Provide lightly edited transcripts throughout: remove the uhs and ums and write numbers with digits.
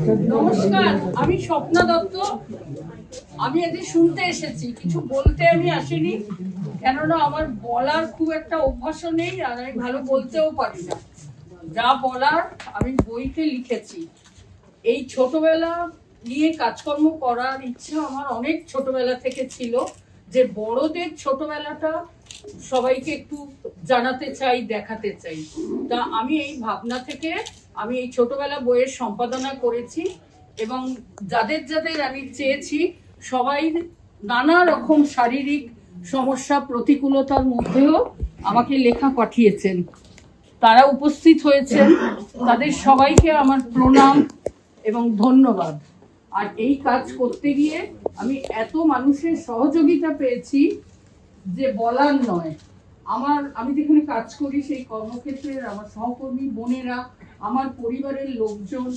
নমস্কার, আমি স্বপ্না দত্ত। আমি আজ শুনতে এসেছি, কিছু বলতে আমি আসিনি, কেননা আমার বলার খুব একটা অভ্যাসও নেই, আর আমি ভালো বলতেও পারি না। যা বলার আমি বইতে লিখেছি। এই ছোটবেলা নিয়ে কাজকর্ম করার ইচ্ছা আমার অনেক ছোটবেলা থেকে ছিল, যে বড়দের ছোটবেলাটা সবাইকে একটু জানাতে চাই, দেখাতে চাই। তা আমি এই ভাবনা থেকে আমি এই ছোটবেলা বইয়ের সম্পাদনা করেছি, এবং যাদের যাদের আমি চেয়েছি সবাই নানা রকম শারীরিক সমস্যা প্রতিকূলতার মধ্যেও আমাকে লেখা পাঠিয়েছেন। তারা উপস্থিত হয়েছেন, তাদের সবাইকে আমার প্রণাম এবং ধন্যবাদ। আর এই কাজ করতে গিয়ে আমি এত মানুষের সহযোগিতা পেয়েছি যে বলার নয়। আমি যেখানে কাজ করি সেই কর্মক্ষেত্রের আমার সহকর্মী বোনেরা, আমার পরিবারের লোকজন,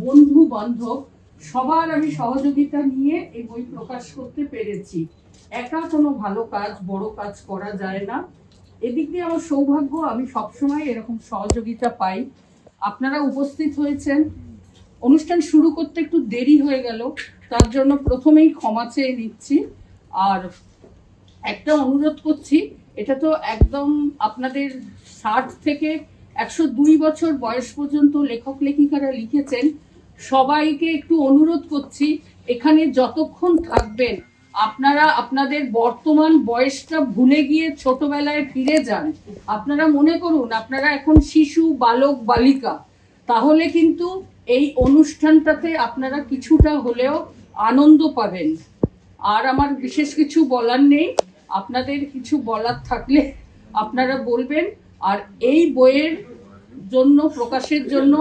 বন্ধু বান্ধব, সবার আমি সহযোগিতা নিয়ে এই বই প্রকাশ করতে পেরেছি। একা কোনো ভালো কাজ, বড় কাজ করা যায় না। এদিক দিয়ে আমার সৌভাগ্য, আমি সবসময় এরকম সহযোগিতা পাই। আপনারা উপস্থিত হয়েছেন। অনুষ্ঠান শুরু করতে একটু দেরি হয়ে গেল, তার জন্য প্রথমেই ক্ষমা চেয়ে নিচ্ছি। আর একটা অনুরোধ করছি, এটা তো একদম আপনাদের 60 থেকে 102 বছর বয়স পর্যন্ত লেখক লেখিকারা লিখেছেন। সবাইকে একটু অনুরোধ করছি, এখানে যতক্ষণ থাকবেন আপনারা আপনাদের বর্তমান বয়সটা ভুলে গিয়ে ছোটবেলায় ফিরে যান। আপনারা মনে করুন আপনারা এখন শিশু, বালক, বালিকা। তাহলে কিন্তু এই অনুষ্ঠানটাতে আপনারা কিছুটা হলেও আনন্দ পাবেন। আর আমার বিশেষ কিছু বলার নেই। আপনাদের কিছু বলার থাকলে আপনারা বলবেন। আর এই বইয়ের জন্য, প্রকাশের জন্য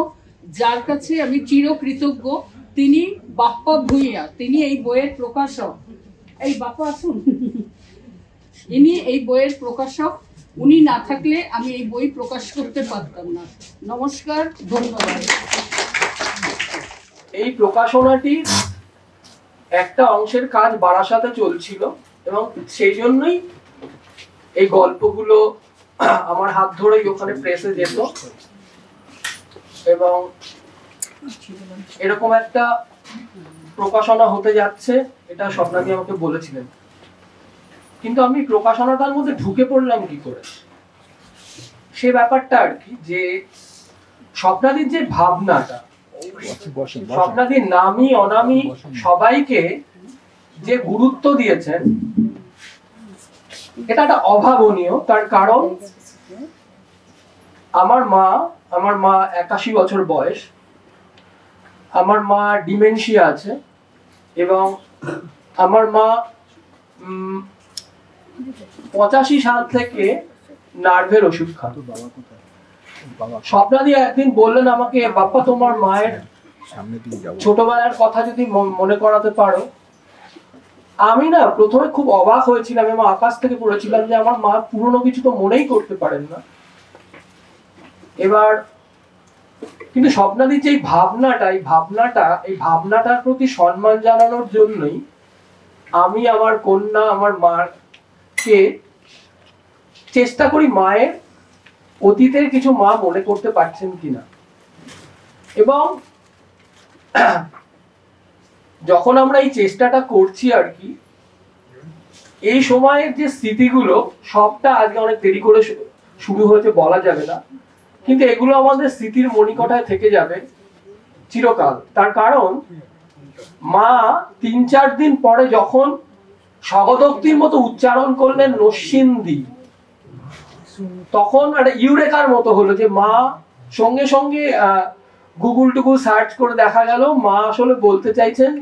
যার কাছে আমি চিরকৃতজ্ঞ, তিনি বাপ্পা ভূঁইয়া। তিনি এই বইয়ের প্রকাশক। এই বাপ্পা আসুন। ইনি এই বইয়ের প্রকাশক। উনি না থাকলে আমি এই বই প্রকাশ করতে পারতাম না। নমস্কার, ধন্যবাদ। এই প্রকাশনাটি একটা অংশের কাজ বারাসাতে চলছিল, এবং সেই জন্যই এই গল্পগুলো আমার হাত ধরেই ওখানে প্রেসে যেত, এবং এরকম একটা প্রকাশনা হতে যাচ্ছে এটা স্বপ্নাদি আমাকে বলেছিলেন। কিন্তু আমি প্রকাশনাটার মধ্যে ঢুকে পড়লাম কি করে, সে ব্যাপারটা আর কি, যে স্বপ্নাদির যে ভাবনাটা, স্বপ্নাদির নামি অনামি সবাইকে যে গুরুত্ব দিয়েছেন, এটা একটা অভাবনীয়। তার কারণ আমার মা 81 বছর বয়স, আমার মা ডিমেনশিয়া আছে, এবং আমার মা 85 সাল থেকে নার্ভের ওষুধ খান। স্বপ্নাদি একদিন বললেন আমাকে, বাপ্পা তোমার মায়ের ছোটবেলার কথা যদি মনে করাতে পারো। আমি না প্রথমে খুব অবাক হয়েছিলাম এবং আকাশ থেকে পড়েছিলাম যে আমার মা পুরনো কিছু তো মনেই করতে পারেন না। এবার কিন্তু স্বপ্নাদির যে এই ভাবনাটার প্রতি সম্মান জানানোর জন্যই আমি আমার কন্যা, আমার মাকে চেষ্টা করি মায়ের অতীতের কিছু মা মনে করতে পারছেন কিনা। এবং যখন আমরা এই চেষ্টাটা করছি আর কি, এই সময়ের যে স্মৃতিগুলো সবটা আজকে অনেক দেরি করে শুরু হয়েছে বলা যাবে না, কিন্তু এগুলো আমাদের স্মৃতির মণিকোঠায় থেকে যাবে চিরকাল। তার কারণ মা 3-4 দিন পরে যখন স্বগতোক্তির মতো উচ্চারণ করলেন নস্যিন্দি, তখন একটা ইউরেকার মতো হলো যে মা সঙ্গে সঙ্গে গুগল টুগল সার্চ করে দেখা গেল মা আসলে বলতে চাইছেন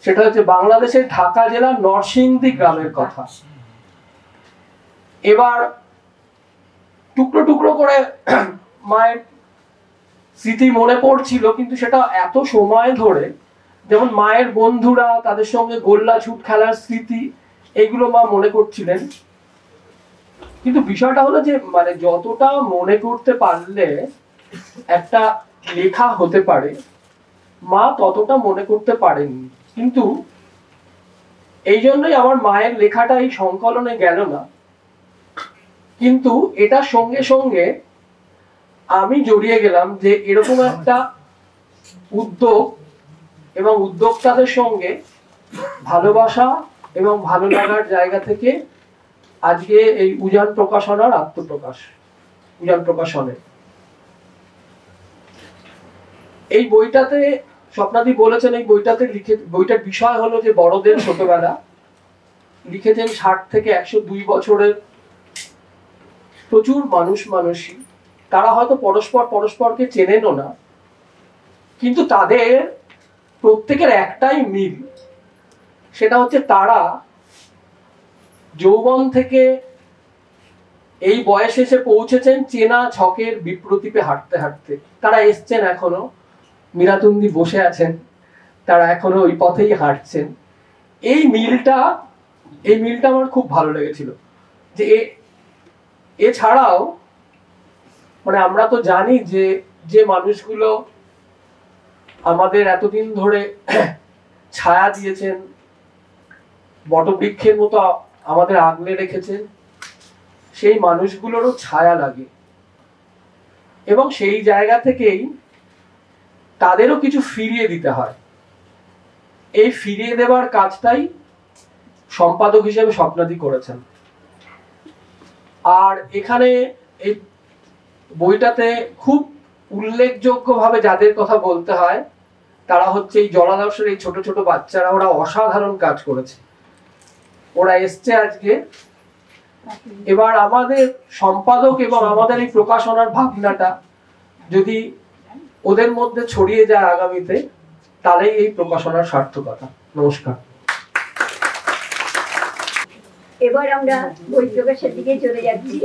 সেটা হচ্ছে বাংলাদেশের ঢাকা জেলার নরসিংদী গ্রামের কথা। এবার টুকরো টুকরো করে মায়ের স্মৃতি মনে পড়ছিল, কিন্তু সেটা এত সময় ধরে, যেমন মায়ের বন্ধুরা, তাদের সঙ্গে গোল্লা ছুট খেলার স্মৃতি, এগুলো মা মনে করছিলেন। কিন্তু বিষয়টা হলো যে মানে যতটা মনে করতে পারলে একটা লেখা হতে পারে, মা ততটা মনে করতে পারেননি। কিন্তু এই জন্যই আমার মায়ের লেখাটা এই সংকলনে গেল না। কিন্তু এটার সঙ্গে সঙ্গে আমি জড়িয়ে গেলাম যে এরকম একটা উদ্যোগ এবং উদ্যোক্তাদের সঙ্গে ভালোবাসা এবং ভালো লাগার জায়গা থেকে আজকে এই উজান প্রকাশনার আত্মপ্রকাশ। উজান প্রকাশনে এই বইটাতে স্বপ্নাদি বলেছেন, এই বইটাতে বইটার বিষয় হলো যে বড়দের ছোটবেলা। লিখেছেন 60 থেকে 102 বছরের প্রচুর মানুষই, তারা হয়তো পরস্পরকে চেনেনও না, কিন্তু তাদের প্রত্যেকের একটাই মিল, সেটা হচ্ছে তারা যৌবন থেকে এই বয়সে এসে পৌঁছেছেন চেনা ছকের বিপ্রতীপে হাঁটতে হাঁটতে। তারা এসছেন, এখনো মীরাতুন্দি বসে আছেন, তারা এখনো ওই পথেই হাঁটছেন। এই মিলটা আমার খুব ভালো লেগেছিল। যে এছাড়াও মানে আমরা তো জানি যে মানুষগুলো আমাদের এতদিন ধরে ছায়া দিয়েছেন, বটবৃক্ষের মতো আমাদের আগলে রেখেছেন, সেই মানুষগুলোরও ছায়া লাগে এবং সেই জায়গা থেকেই তাদেরও কিছু ফিরিয়ে দিতে হয়। এই ফিরিয়ে দেওয়ার কাজটাই সম্পাদক হিসেবে স্বপ্নাদি করেছেন। আর এখানে এই বইটাতে খুব উল্লেখযোগ্যভাবে যাদের কথা বলতে হয় তারা হচ্ছে এই জলাদর্শের এই ছোট ছোট বাচ্চারা। ওরা অসাধারণ কাজ করেছে, ওরা এসছে আজকে। এবার আমাদের সম্পাদক এবং আমাদের এই প্রকাশনার ভাবনাটা যদি ওদের মধ্যে ছড়িয়ে যায় আগামীতে, তাহলেই এই প্রকাশনার সার্থকতা। নমস্কার। এবার আমরা বই প্রকাশের দিকে চলে যাচ্ছি।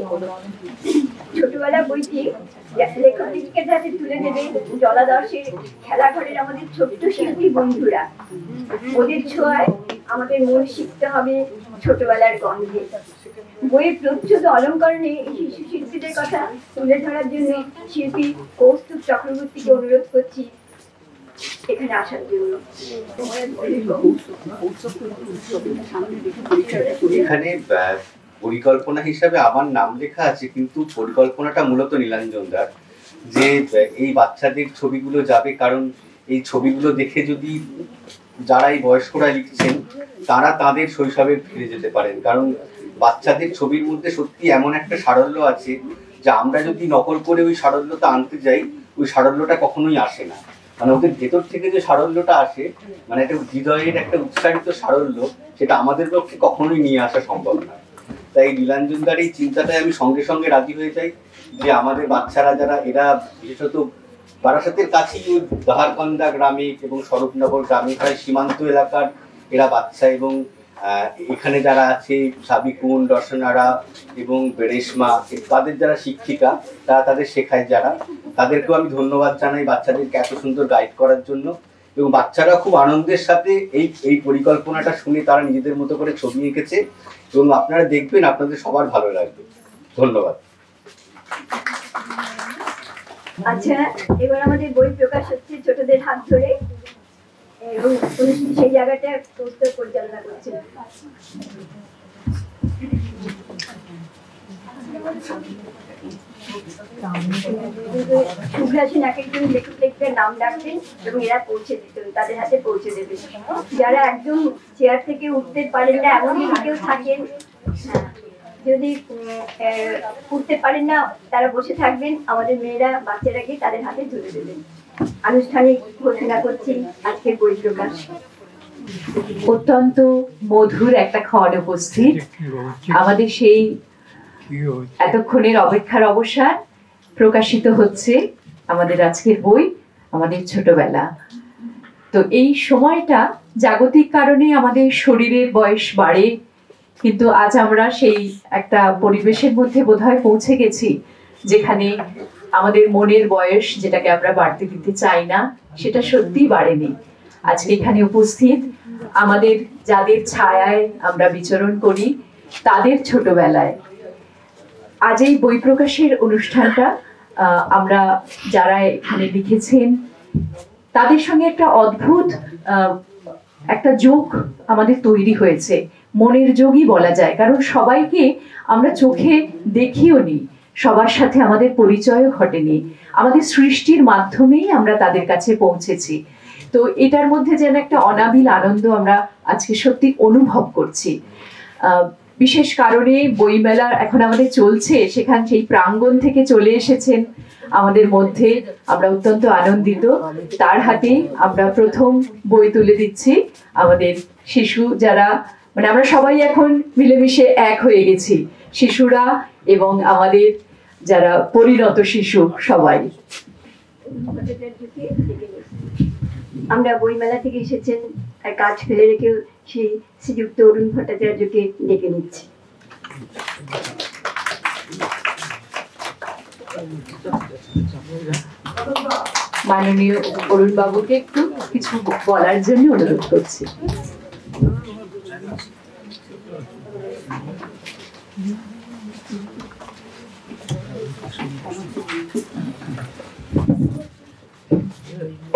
ছোটবেলা বইটি লেখককে যাতে তুলে দেবে জলাদর্শের খেলাঘরের আমাদের ছোট্ট শিল্পী বন্ধুরা। ওদের ছোঁয়ায় আমাদের মন শিখতে হবে ছোটবেলার গন্ধে। বইয়ের প্রচ্ছদ অলঙ্করণে শিশু শিল্পীদের কথা তুলে ধরার জন্য শিল্পী কৌস্তুভ চক্রবর্তীকে অনুরোধ করছি এখানে আসার জন্য। এখানে পরিকল্পনা হিসাবে আমার নাম লেখা আছে, কিন্তু পরিকল্পনাটা মূলত নীলাঞ্জনদার। যে এই বাচ্চাদের ছবিগুলো যাবে, কারণ এই ছবিগুলো দেখে যদি যারা এই বয়স্করা লিখছেন তারা তাদের শৈশবে ফিরে যেতে পারেন। কারণ বাচ্চাদের ছবির মধ্যে সত্যি এমন একটা সারল্য আছে যে আমরা যদি নকল করে ওই সারল্যতা আনতে যাই, ওই সারল্যটা কখনোই আসে না। মানে ওদের ভেতর থেকে যে সারল্যটা আসে, মানে একটা হৃদয়ের একটা উৎসাহিত সারল্য, সেটা আমাদের পক্ষে কখনোই নিয়ে আসা সম্ভব না। তাই নীলাঞ্জনদার এই চিন্তাটায় আমি সঙ্গে সঙ্গে রাজি হয়ে যাই যে আমাদের বাচ্চারা যারা এরা বিশেষত বারাসাতের কাছেই দাহারকান্দা গ্রামে এবং স্বরূপনগর গ্রামে প্রায় সীমান্ত এলাকার এরা বাচ্চা, এবং এখানে যারা আছে সাবিকুন, রসনারা এবং বেরেশমা, তাদের যারা শিক্ষিকা তারা তাদের শেখায় যারা, তাদেরকেও আমি ধন্যবাদ জানাই বাচ্চাদেরকে এত সুন্দর গাইড করার জন্য। এবং বাচ্চারা খুব আনন্দের সাথে এই পরিকল্পনাটা শুনে তারা নিজেদের মতো করে ছবি এঁকেছে, এবং আপনারা দেখবেন আপনাদের সবার ভালো লাগবে। ধন্যবাদ। আচ্ছা, এবার আমাদের বই প্রকাশ হচ্ছে ছোটদের হাত ধরে, এবং সেই জায়গাটা প্রস্তুত পরিচালনা করছে। সুগ্রাসীন এক একজন লেখকের নাম ডাকতেন এবং এরা পৌঁছে দিতেন, তাদের হাতে পৌঁছে দেবেন। যারা একদম চেয়ার থেকে উঠতে পারেন না এমন কেউ থাকেন, যদি উঠতে পারেন না তারা বসে থাকবেন, আমাদের মেয়েরা বাচ্চারা গিয়ে তাদের হাতে তুলে দেবেন। আনুষ্ঠানিক ঘোষণা করছি আজকের বই প্রকাশ। অত্যন্ত মধুর একটা ক্ষণ উপস্থিত। আমাদের সেই এতক্ষণের অপেক্ষার অবসান, প্রকাশিত হচ্ছে আমাদের আজকের বই আমাদের ছোটবেলা। তো এই সময়টা জাগতিক কারণে আমাদের শরীরের বয়স বাড়ে, কিন্তু আজ আমরা সেই একটা পরিবেশের মধ্যে বোধহয় পৌঁছে গেছি যেখানে আমাদের মনের বয়স, যেটাকে আমরা বাড়তে দিতে চাই না, সেটা সত্যিই বাড়েনি। আজকে এখানে উপস্থিত আমাদের যাদের ছায়ায় আমরা বিচরণ করি তাদের ছোটবেলায় আজ এই বই প্রকাশের অনুষ্ঠানটা আমরা যারা এখানে লিখেছেন তাদের সঙ্গে একটা অদ্ভুত একটা যোগ আমাদের তৈরি হয়েছে, মনের যোগই বলা যায়। কারণ সবাইকে আমরা চোখে দেখিও নি, সবার সাথে আমাদের পরিচয়ও ঘটেনি, আমাদের সৃষ্টির মাধ্যমেই আমরা তাদের কাছে পৌঁছেছি। তো তো এটার মধ্যে যেন একটা অনাবিল আনন্দ আমরা আজকে সত্যি অনুভব করছি। বিশেষ কারণে বইমেলা এখন আমাদের চলছে, সেখান সেই প্রাঙ্গণ থেকে চলে এসেছেন আমাদের মধ্যে, আমরা অত্যন্ত আনন্দিত। তার হাতে আমরা প্রথম বই তুলে দিচ্ছি। আমাদের শিশু যারা, মানে আমরা সবাই এখন মিলেমিশে এক হয়ে গেছি, শিশুরা এবং আমাদের যারা পরিণত শিশু সবাই। আমরা বইমেলা থেকে এসেছেন, আর কাজ ফেলে রেখে সেই শ্রীযুক্ত অরুণ ভট্টাচার্যকে ডেকে নিচ্ছি। মাননীয় অরুণ বাবুকে একটু কিছু বলার জন্য অনুরোধ করছি।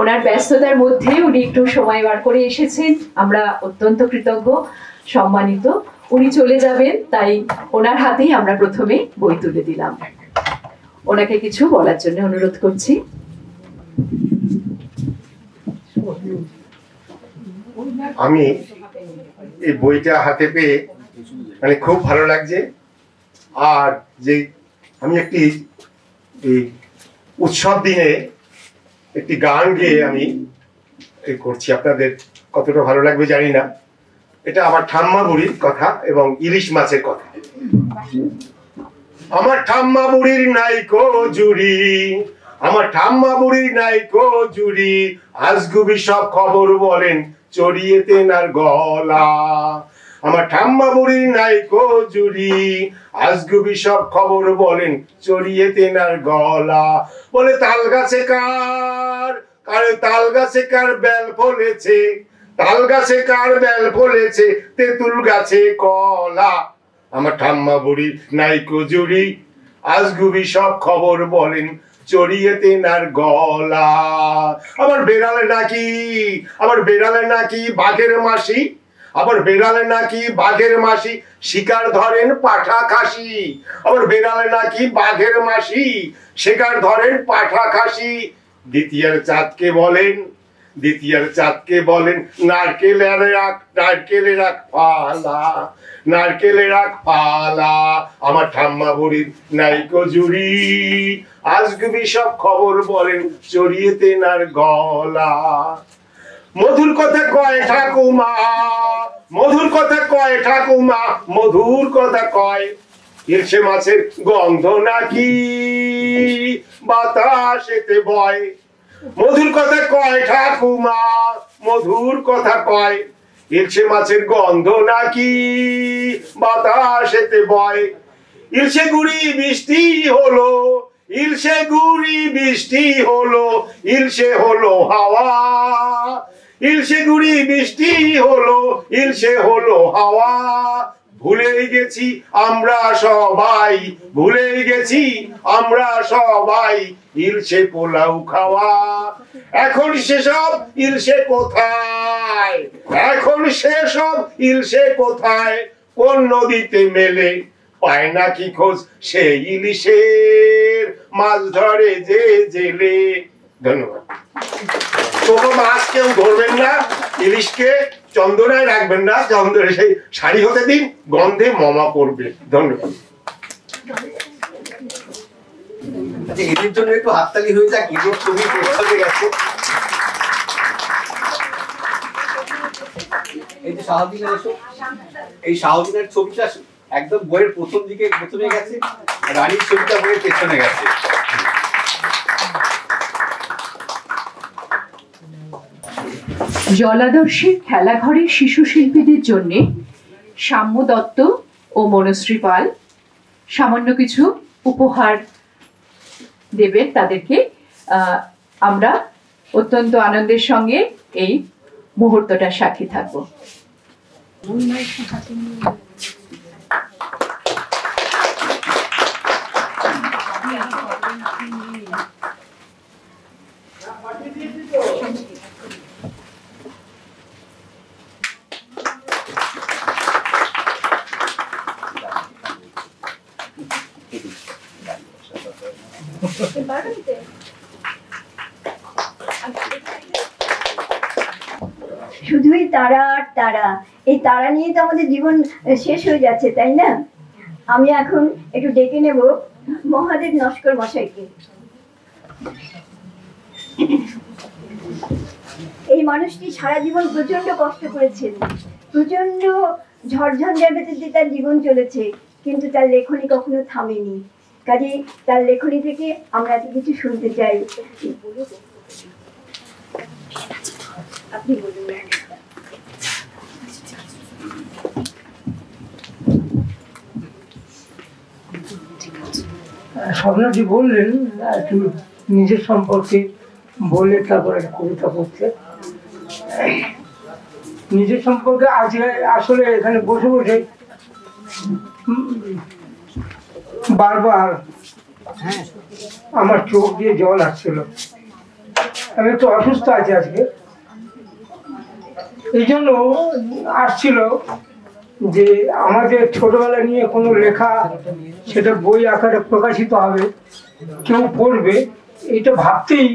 ওনার ব্যস্ততার মধ্যে উনি একটু সময় বার করে এসেছেন, আমরা অত্যন্ত কৃতজ্ঞ, সম্মানিত। উনি চলে যাবেন, তাই ওনার হাতেই আমরা প্রথমে বই তুলে দিলাম। ওনাকে কিছু বলার জন্য অনুরোধ করছি। আমি এই বইটা হাতে পেয়ে মানে খুব ভালো লাগছে। আর যে আমি একটি এই উৎসব দিনে একটি গান গেয়ে আমি করছি, আপনাদের কতটা ভালো লাগবে জানি না। এটা আমার ঠাম্মা বুড়ির কথা এবং ইলিশ মাছের কথা। আমার ঠাম্মা বুড়ির নাইকো জুড়ি, আমার ঠাম্মা বুড়ির নাইকো জুড়ি, আজগুবি সব খবর বলেন চড়িয়ে তেনার গলা। আমার ঠাম্মা বুড়ির নাইকো জুড়ি, আজগুবি সব খবর বলেন চড়িয়ে তেনার গলা। বলে তাল গাছে কার তাল গাছে কার বেল ফলেছে, তাল গাছে কার বেল ফলেছে, তেঁতুল গাছে কলা। আমার ঠাম্মা বুড়ির নাইকো জুড়ি, আজগুবি সব খবর বলেন চড়িয়ে তেনার গলা। আমার বেড়ালে নাকি বাঘের মাসি, আবার বেড়ালে নাকি বাঘের মাসি, শিকার ধরেন পাঠা খাসি। আবার বেড়ালে নাকি বাঘের মাসি, শিকার ধরেন পাঠা খাসি। দ্বিতীয়ার চাঁদকে বলেন নারকেলের এক পালা, নারকেলের এক পালা। আমার ঠাম্মা বুড়ির নাইকো জুড়ি, আজগুবি সব খবর বলেন চড়িয়ে তেনার গলা। মধুর কথা কয় ঠাকুমা, মধুর কথা কয় ঠাকুমা, মধুর কথা কয়, ইলশে মাছের গন্ধ নাকি বাতাসেতে বয়। মধুর কথা কয় ঠাকুমা, মধুর কথা কয়, ইলশে মাছের গন্ধ নাকি বাতাসেতে বয়। ইলশে গুড়ি বৃষ্টি হলো, ইলশে গুড়ি বৃষ্টি হলো, ইলশে হলো হাওয়া। ইলশে গুড়ি বৃষ্টি হলো, ইলশে হলো হাওয়া। ভুলেই গেছি আমরা সবাই, ভুলেই গেছি আমরা সবাই, ইলশে পোলাও খাওয়া। এখন সেসব ইলশে কোথায়, এখন সেসব ইলশে কোথায়, কোন নদীতে মেলে পায় নাকি খোঁজ সেই ইলিশের, মাছ ধরে যে জেলে। ধন্যবাদ। তবু মাছ কেউ ধরবেন না, ইলিশকে চন্দনায় রাখবেন না, চন্দনে সেই শাড়ি হতে দিন, গন্ধে মমা পড়বে। ধন্যবাদ। এদের জন্য একটু হাততালি হয়ে যাক, ঈদের ছবি পেছনে গেছে। এই যে শাহদিনের এসো, এই শাহদিনের ছবিটা একদম বইয়ের প্রথম দিকে প্রথমে গেছে, রানীর ছবিটা বইয়ের পেছনে গেছে। জলাদর্শের খেলাঘরের শিশু শিল্পীদের জন্য সাম্য দত্ত ও মনশ্রী পাল সামান্য কিছু উপহার দেবেন তাদেরকে। আমরা অত্যন্ত আনন্দের সঙ্গে এই মুহূর্তটা সাক্ষী থাকব। শুধুই তারা আর তারা, এই তারা নিয়ে তো আমাদের জীবন শেষ হয়ে যাচ্ছে, তাই না? আমি এখন একটু ডেকে নেব মহাদেব নস্কর মশাইকে। এই মানুষটি সারা জীবন প্রচন্ড কষ্ট করেছেন, প্রচন্ড ঝড়ঝঞ্ঝার ভেতর দিয়ে তার জীবন চলেছে, কিন্তু তার লেখনী কখনো থামেনি। কাজে তার লেখনী থেকে আমরা এত কিছু শুনতে চাই। আপনি বলুন। স্বপ্নাজি বললেন একটু নিজের সম্পর্কে বলে তারপর একটা কবিতা পড়তে। নিজের সম্পর্কে আজকে আসলে এখানে বসে বসে বারবার আমার চোখ দিয়ে জল আসছিল। আমি একটু অসুস্থ আছি আজকে, এই জন্য আসছিল যে আমাদের ছোটবেলা নিয়ে কোনো লেখা সেটা বই আকারে প্রকাশিত হবে, কেউ পড়বে, এটা ভাবতেই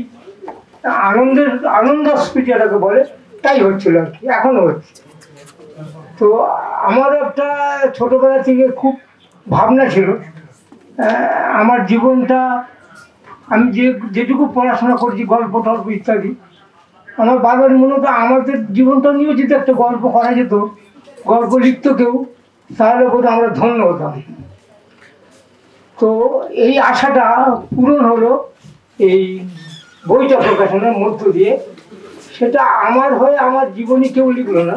আনন্দাস্ফীতি যেটাকে বলে তাই হচ্ছিল আর কি, এখনো হচ্ছে। তো আমার একটা ছোটবেলা থেকে খুব ভাবনা ছিল আমার জীবনটা, আমি যেটুকু পড়াশোনা করেছি গল্প টল্প ইত্যাদি, আমার বাবার মূলত আমাদের জীবনটা নিয়েও যদি একটা গল্প করা যেত, গল্প লিখত কেউ, তাহলে বোধ আমরা ধন্য হতাম। তো এই আশাটা পূরণ হলো এই বইটা প্রকাশনের মধ্য দিয়ে। সেটা আমার হয়ে আমার জীবনী কেউ লিখলো না,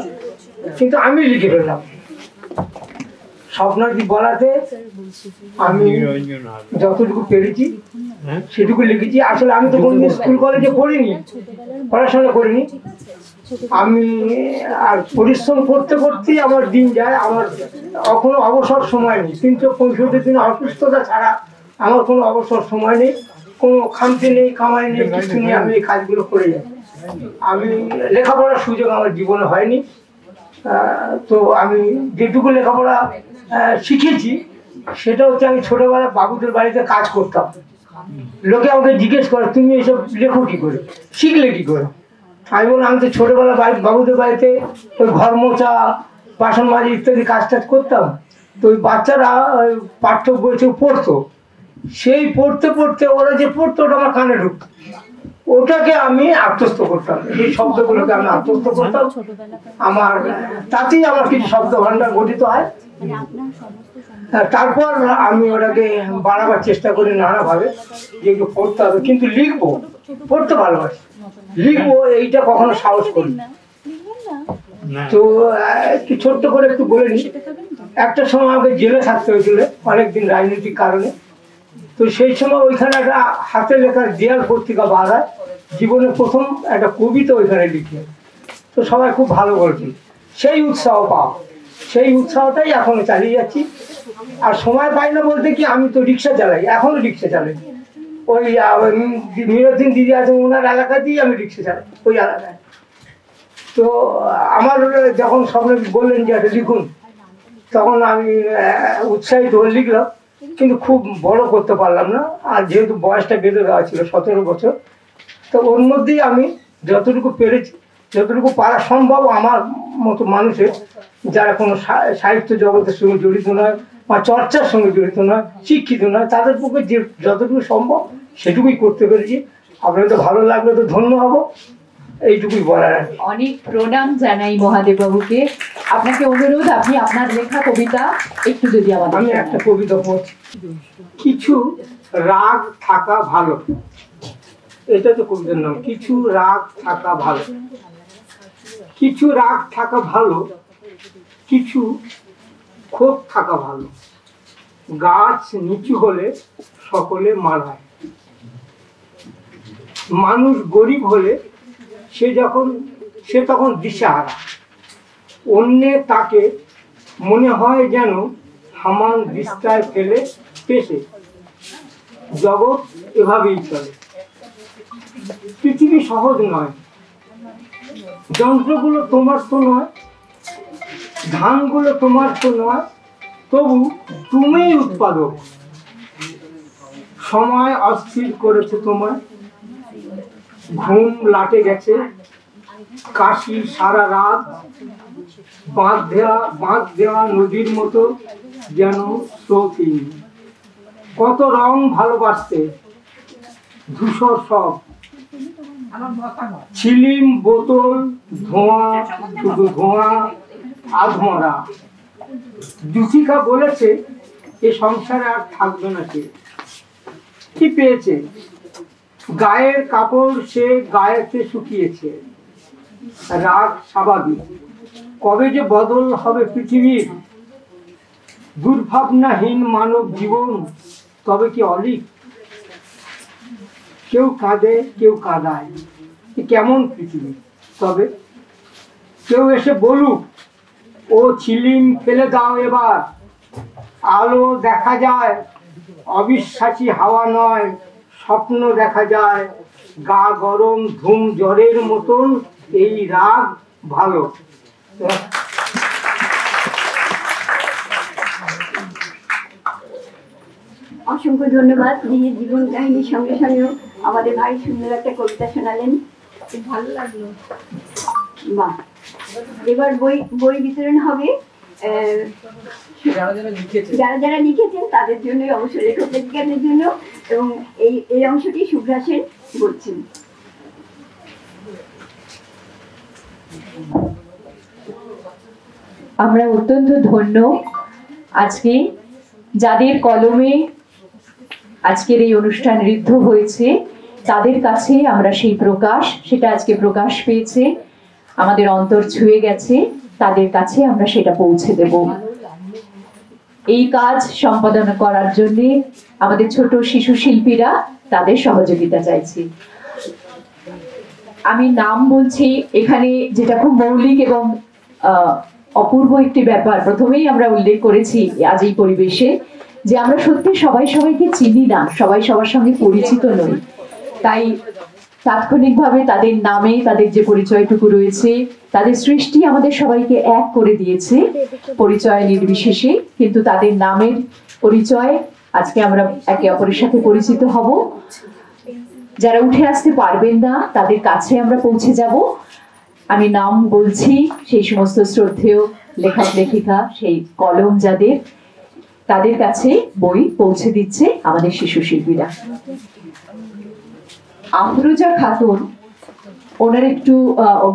কিন্তু আমি লিখে ফেললাম। স্বপ্নাজি বলাতে আমি যতটুকু পেরেছি সেটুকু লিখেছি। আসলে আমি তো কোনদিন স্কুল কলেজে পড়িনি, পড়াশোনা করিনি। আমি আর পরিশ্রম করতে করতেই আমার দিন যায়, আমার কোনো অবসর সময় নেই। 365 দিন অসুস্থতা ছাড়া আমার কোনো অবসর সময় নেই, কোনো খামতি নেই, কামাই নেই, কিছু নেই। আমি এই কাজগুলো করে যাই। আমি লেখাপড়ার সুযোগ আমার জীবনে হয়নি। তো আমি যেটুকু লেখাপড়া শিখেছি সেটা হচ্ছে আমি ছোটবেলা বাবুদের বাড়িতে কাজ করতাম। লোকে আমাকে জিজ্ঞেস করে তুমি এসব লেখো কি করে, শিখলে কি করে? আমি বললাম আমি তো ছোটবেলা বাবুদের বাড়িতে ওই ঘর মোছা, বাসন মাজি ইত্যাদি কাজ টাজ করতাম। তো ওই বাচ্চারা ওই পাঠ্য বই পড়তো, সেই পড়তে পড়তে ওরা যে পড়তো ওটা আমার কানে ঢুকতো, ওটাকে আমি আত্মস্থ করতাম। এই শব্দগুলোকে আমি আত্মস্থ করতাম। আমার তাতেই আমার কিছু শব্দ ভাণ্ডার গঠিত হয়। তারপর আমি ওটাকে বাড়াবার চেষ্টা করি নানাভাবে, যে একটু পড়তে হবে, কিন্তু লিখবো, পড়তে ভালোবাসি, লিখবো এইটা কখনো সাহস করি। তো একটু ছোট্ট করে একটু বলে নি। একটা সময় আমাকে জেলে থাকতে হয়েছিল অনেকদিন রাজনৈতিক কারণে। তো সেই সময় ওইখানে একটা হাতে লেখার দেয়াল পত্রিকা বার হয়, জীবনে প্রথম একটা কবিতা ওইখানে লিখে। তো সবাই খুব ভালো বলছে, সেই উৎসাহ পাও, সেই উৎসাহটাই এখনো চালিয়ে যাচ্ছি। আর সময় পাই না বলতে কি, আমি তো রিক্সা চালাই, এখনো রিক্সা চালাই। ওই মিরুদ্দিন দিদি আছে ওনার এলাকাতেই আমি রিক্সা চালাই, ওই এলাকায়। তো আমার যখন স্বপ্নে বললেন যে একটা লিখুন, তখন আমি উৎসাহিত হয়ে লিখলাম, কিন্তু খুব বড় করতে পারলাম না। আর যেহেতু বয়সটা বেঁধে দেওয়া ছিল 17 বছর, তো ওর মধ্যেই আমি যতটুকু পেরেছি, যতটুকু পারা সম্ভব আমার মতো মানুষের, যারা কোনো সাহিত্য জগতের সঙ্গে জড়িত নয় বা চর্চার সঙ্গে জড়িত নয়, শিক্ষিত নয়, তাদের পক্ষে যে যতটুকু সম্ভব সেটুকুই করতে পেরেছি। আপনাদের তো ভালো লাগলে তো ধন্য হব, এইটুকুই বলার। অনেক প্রণাম জানাই মহাদেব বাবুকে। আপনাকে অনুরোধ, আপনি আপনার লেখা কবিতা একটু যদি আমাদের। আমি একটা কবিতা পড়ছি, কিছু রাগ থাকা ভালো। এটা তো কবিতার নাম, কিছু রাগ থাকা ভালো। কিছু রাগ থাকা ভালো, কিছু ক্ষোভ থাকা ভালো। গাছ নিচু হলে সকলে মারায়। মানুষ গরিব হলে সে তখন দিশাহারা। অন্যে তাকে মনে হয় যেন হামান বিস্তায় ফেলে পেশে। জগৎ এভাবেই চলে। পৃথিবী সহজ নয়, যন্ত্রগুলো তোমার তো নয়, ধানগুলো তোমার তো নয়, তবু তুমিই উৎপাদক। সময় অস্থির করেছে তোমায়, ঘুম লাটে গেছে, কাশি সারা রাত, বাঁধ দেওয়া নদীর মতো যেন স্রোতহীন। কত রং ভালোবাসতে, ধূসর সব ছিলিম বোতল, ধোঁয়া, শুধু ধোঁয়া, আধমরা। জুথিকা বলেছে এ সংসারে আর থাকবে না সে। কি পেয়েছে? গায়ের কাপড় সে গায়েতে শুকিয়েছে। রাগ স্বাভাবিক, কবে যে বদল হবে পৃথিবীর। দুর্ভাবনাহীন মানব জীবন তবে কি অলিক? কেউ কাঁদে, কেউ কাঁদায়, কেমন পৃথিবী। তবে কেউ এসে বলুক, ও ছিলিম ফেলে দাও এবার, আলো দেখা যায়, অবিশ্বাসী হাওয়া নয়, স্বপ্ন দেখা যায়। গা গরম ধুম জ্বরের মতন এই রাগ ভালো। অসংখ্য ধন্যবাদ। নিজের জীবন কাহিনীর সঙ্গে সঙ্গেও আমাদের ভারী সুন্দর একটা কবিতা শোনালেন, খুব ভালো লাগলো। বাহ, এবার বই বিতরণ হবে। যারা যারা লিখেছেন তাদের জন্য, অবশ্য লেখক লেখিকাদের জন্য, এবং এই অংশটি শুভ্রা সেন বলছেন। আমরা অত্যন্ত ধন্য আজকে যাদের কলমে আজকের এই অনুষ্ঠান ঋদ্ধ হয়েছে, তাদের কাছে আমরা সেই প্রকাশ, সেটা আজকে প্রকাশ পেয়েছে, আমাদের অন্তর ছুঁয়ে গেছে, তাদের কাছে আমরা সেটা পৌঁছে দেব। এই কাজ সম্পাদন করার জন্য আমাদের ছোট শিশু শিল্পীরা, তাদের সহযোগিতা চাইছি। আমি নাম বলছি এখানে, যেটা খুব মৌলিক এবং অপূর্ব একটি ব্যাপার প্রথমেই আমরা উল্লেখ করেছি আজ এই পরিবেশে, যে আমরা সত্যি সবাই সবাইকে চিনি না, সবাই সবার সঙ্গে পরিচিত নই। তাই তাৎক্ষণিকভাবে তাদের নামে তাদের যে পরিচয়টুকু রয়েছে, তাদের সৃষ্টি আমাদের সবাইকে এক করে দিয়েছে পরিচয় নির্বিশেষে, কিন্তু তাদের নামের পরিচয় আজকে আমরা একে অপরের সাথে পরিচিত হব। যারা উঠে আসতে পারবেন না তাদের কাছে আমরা পৌঁছে যাব। আমি নাম বলছি, সেই সমস্ত শ্রদ্ধেয় লেখক লেখিকা, সেই কলম যাদের, তাদের কাছে বই পৌঁছে দিচ্ছে আমাদের শিশু শিল্পীরা। আফরোজা খাতুন, ওনার একটু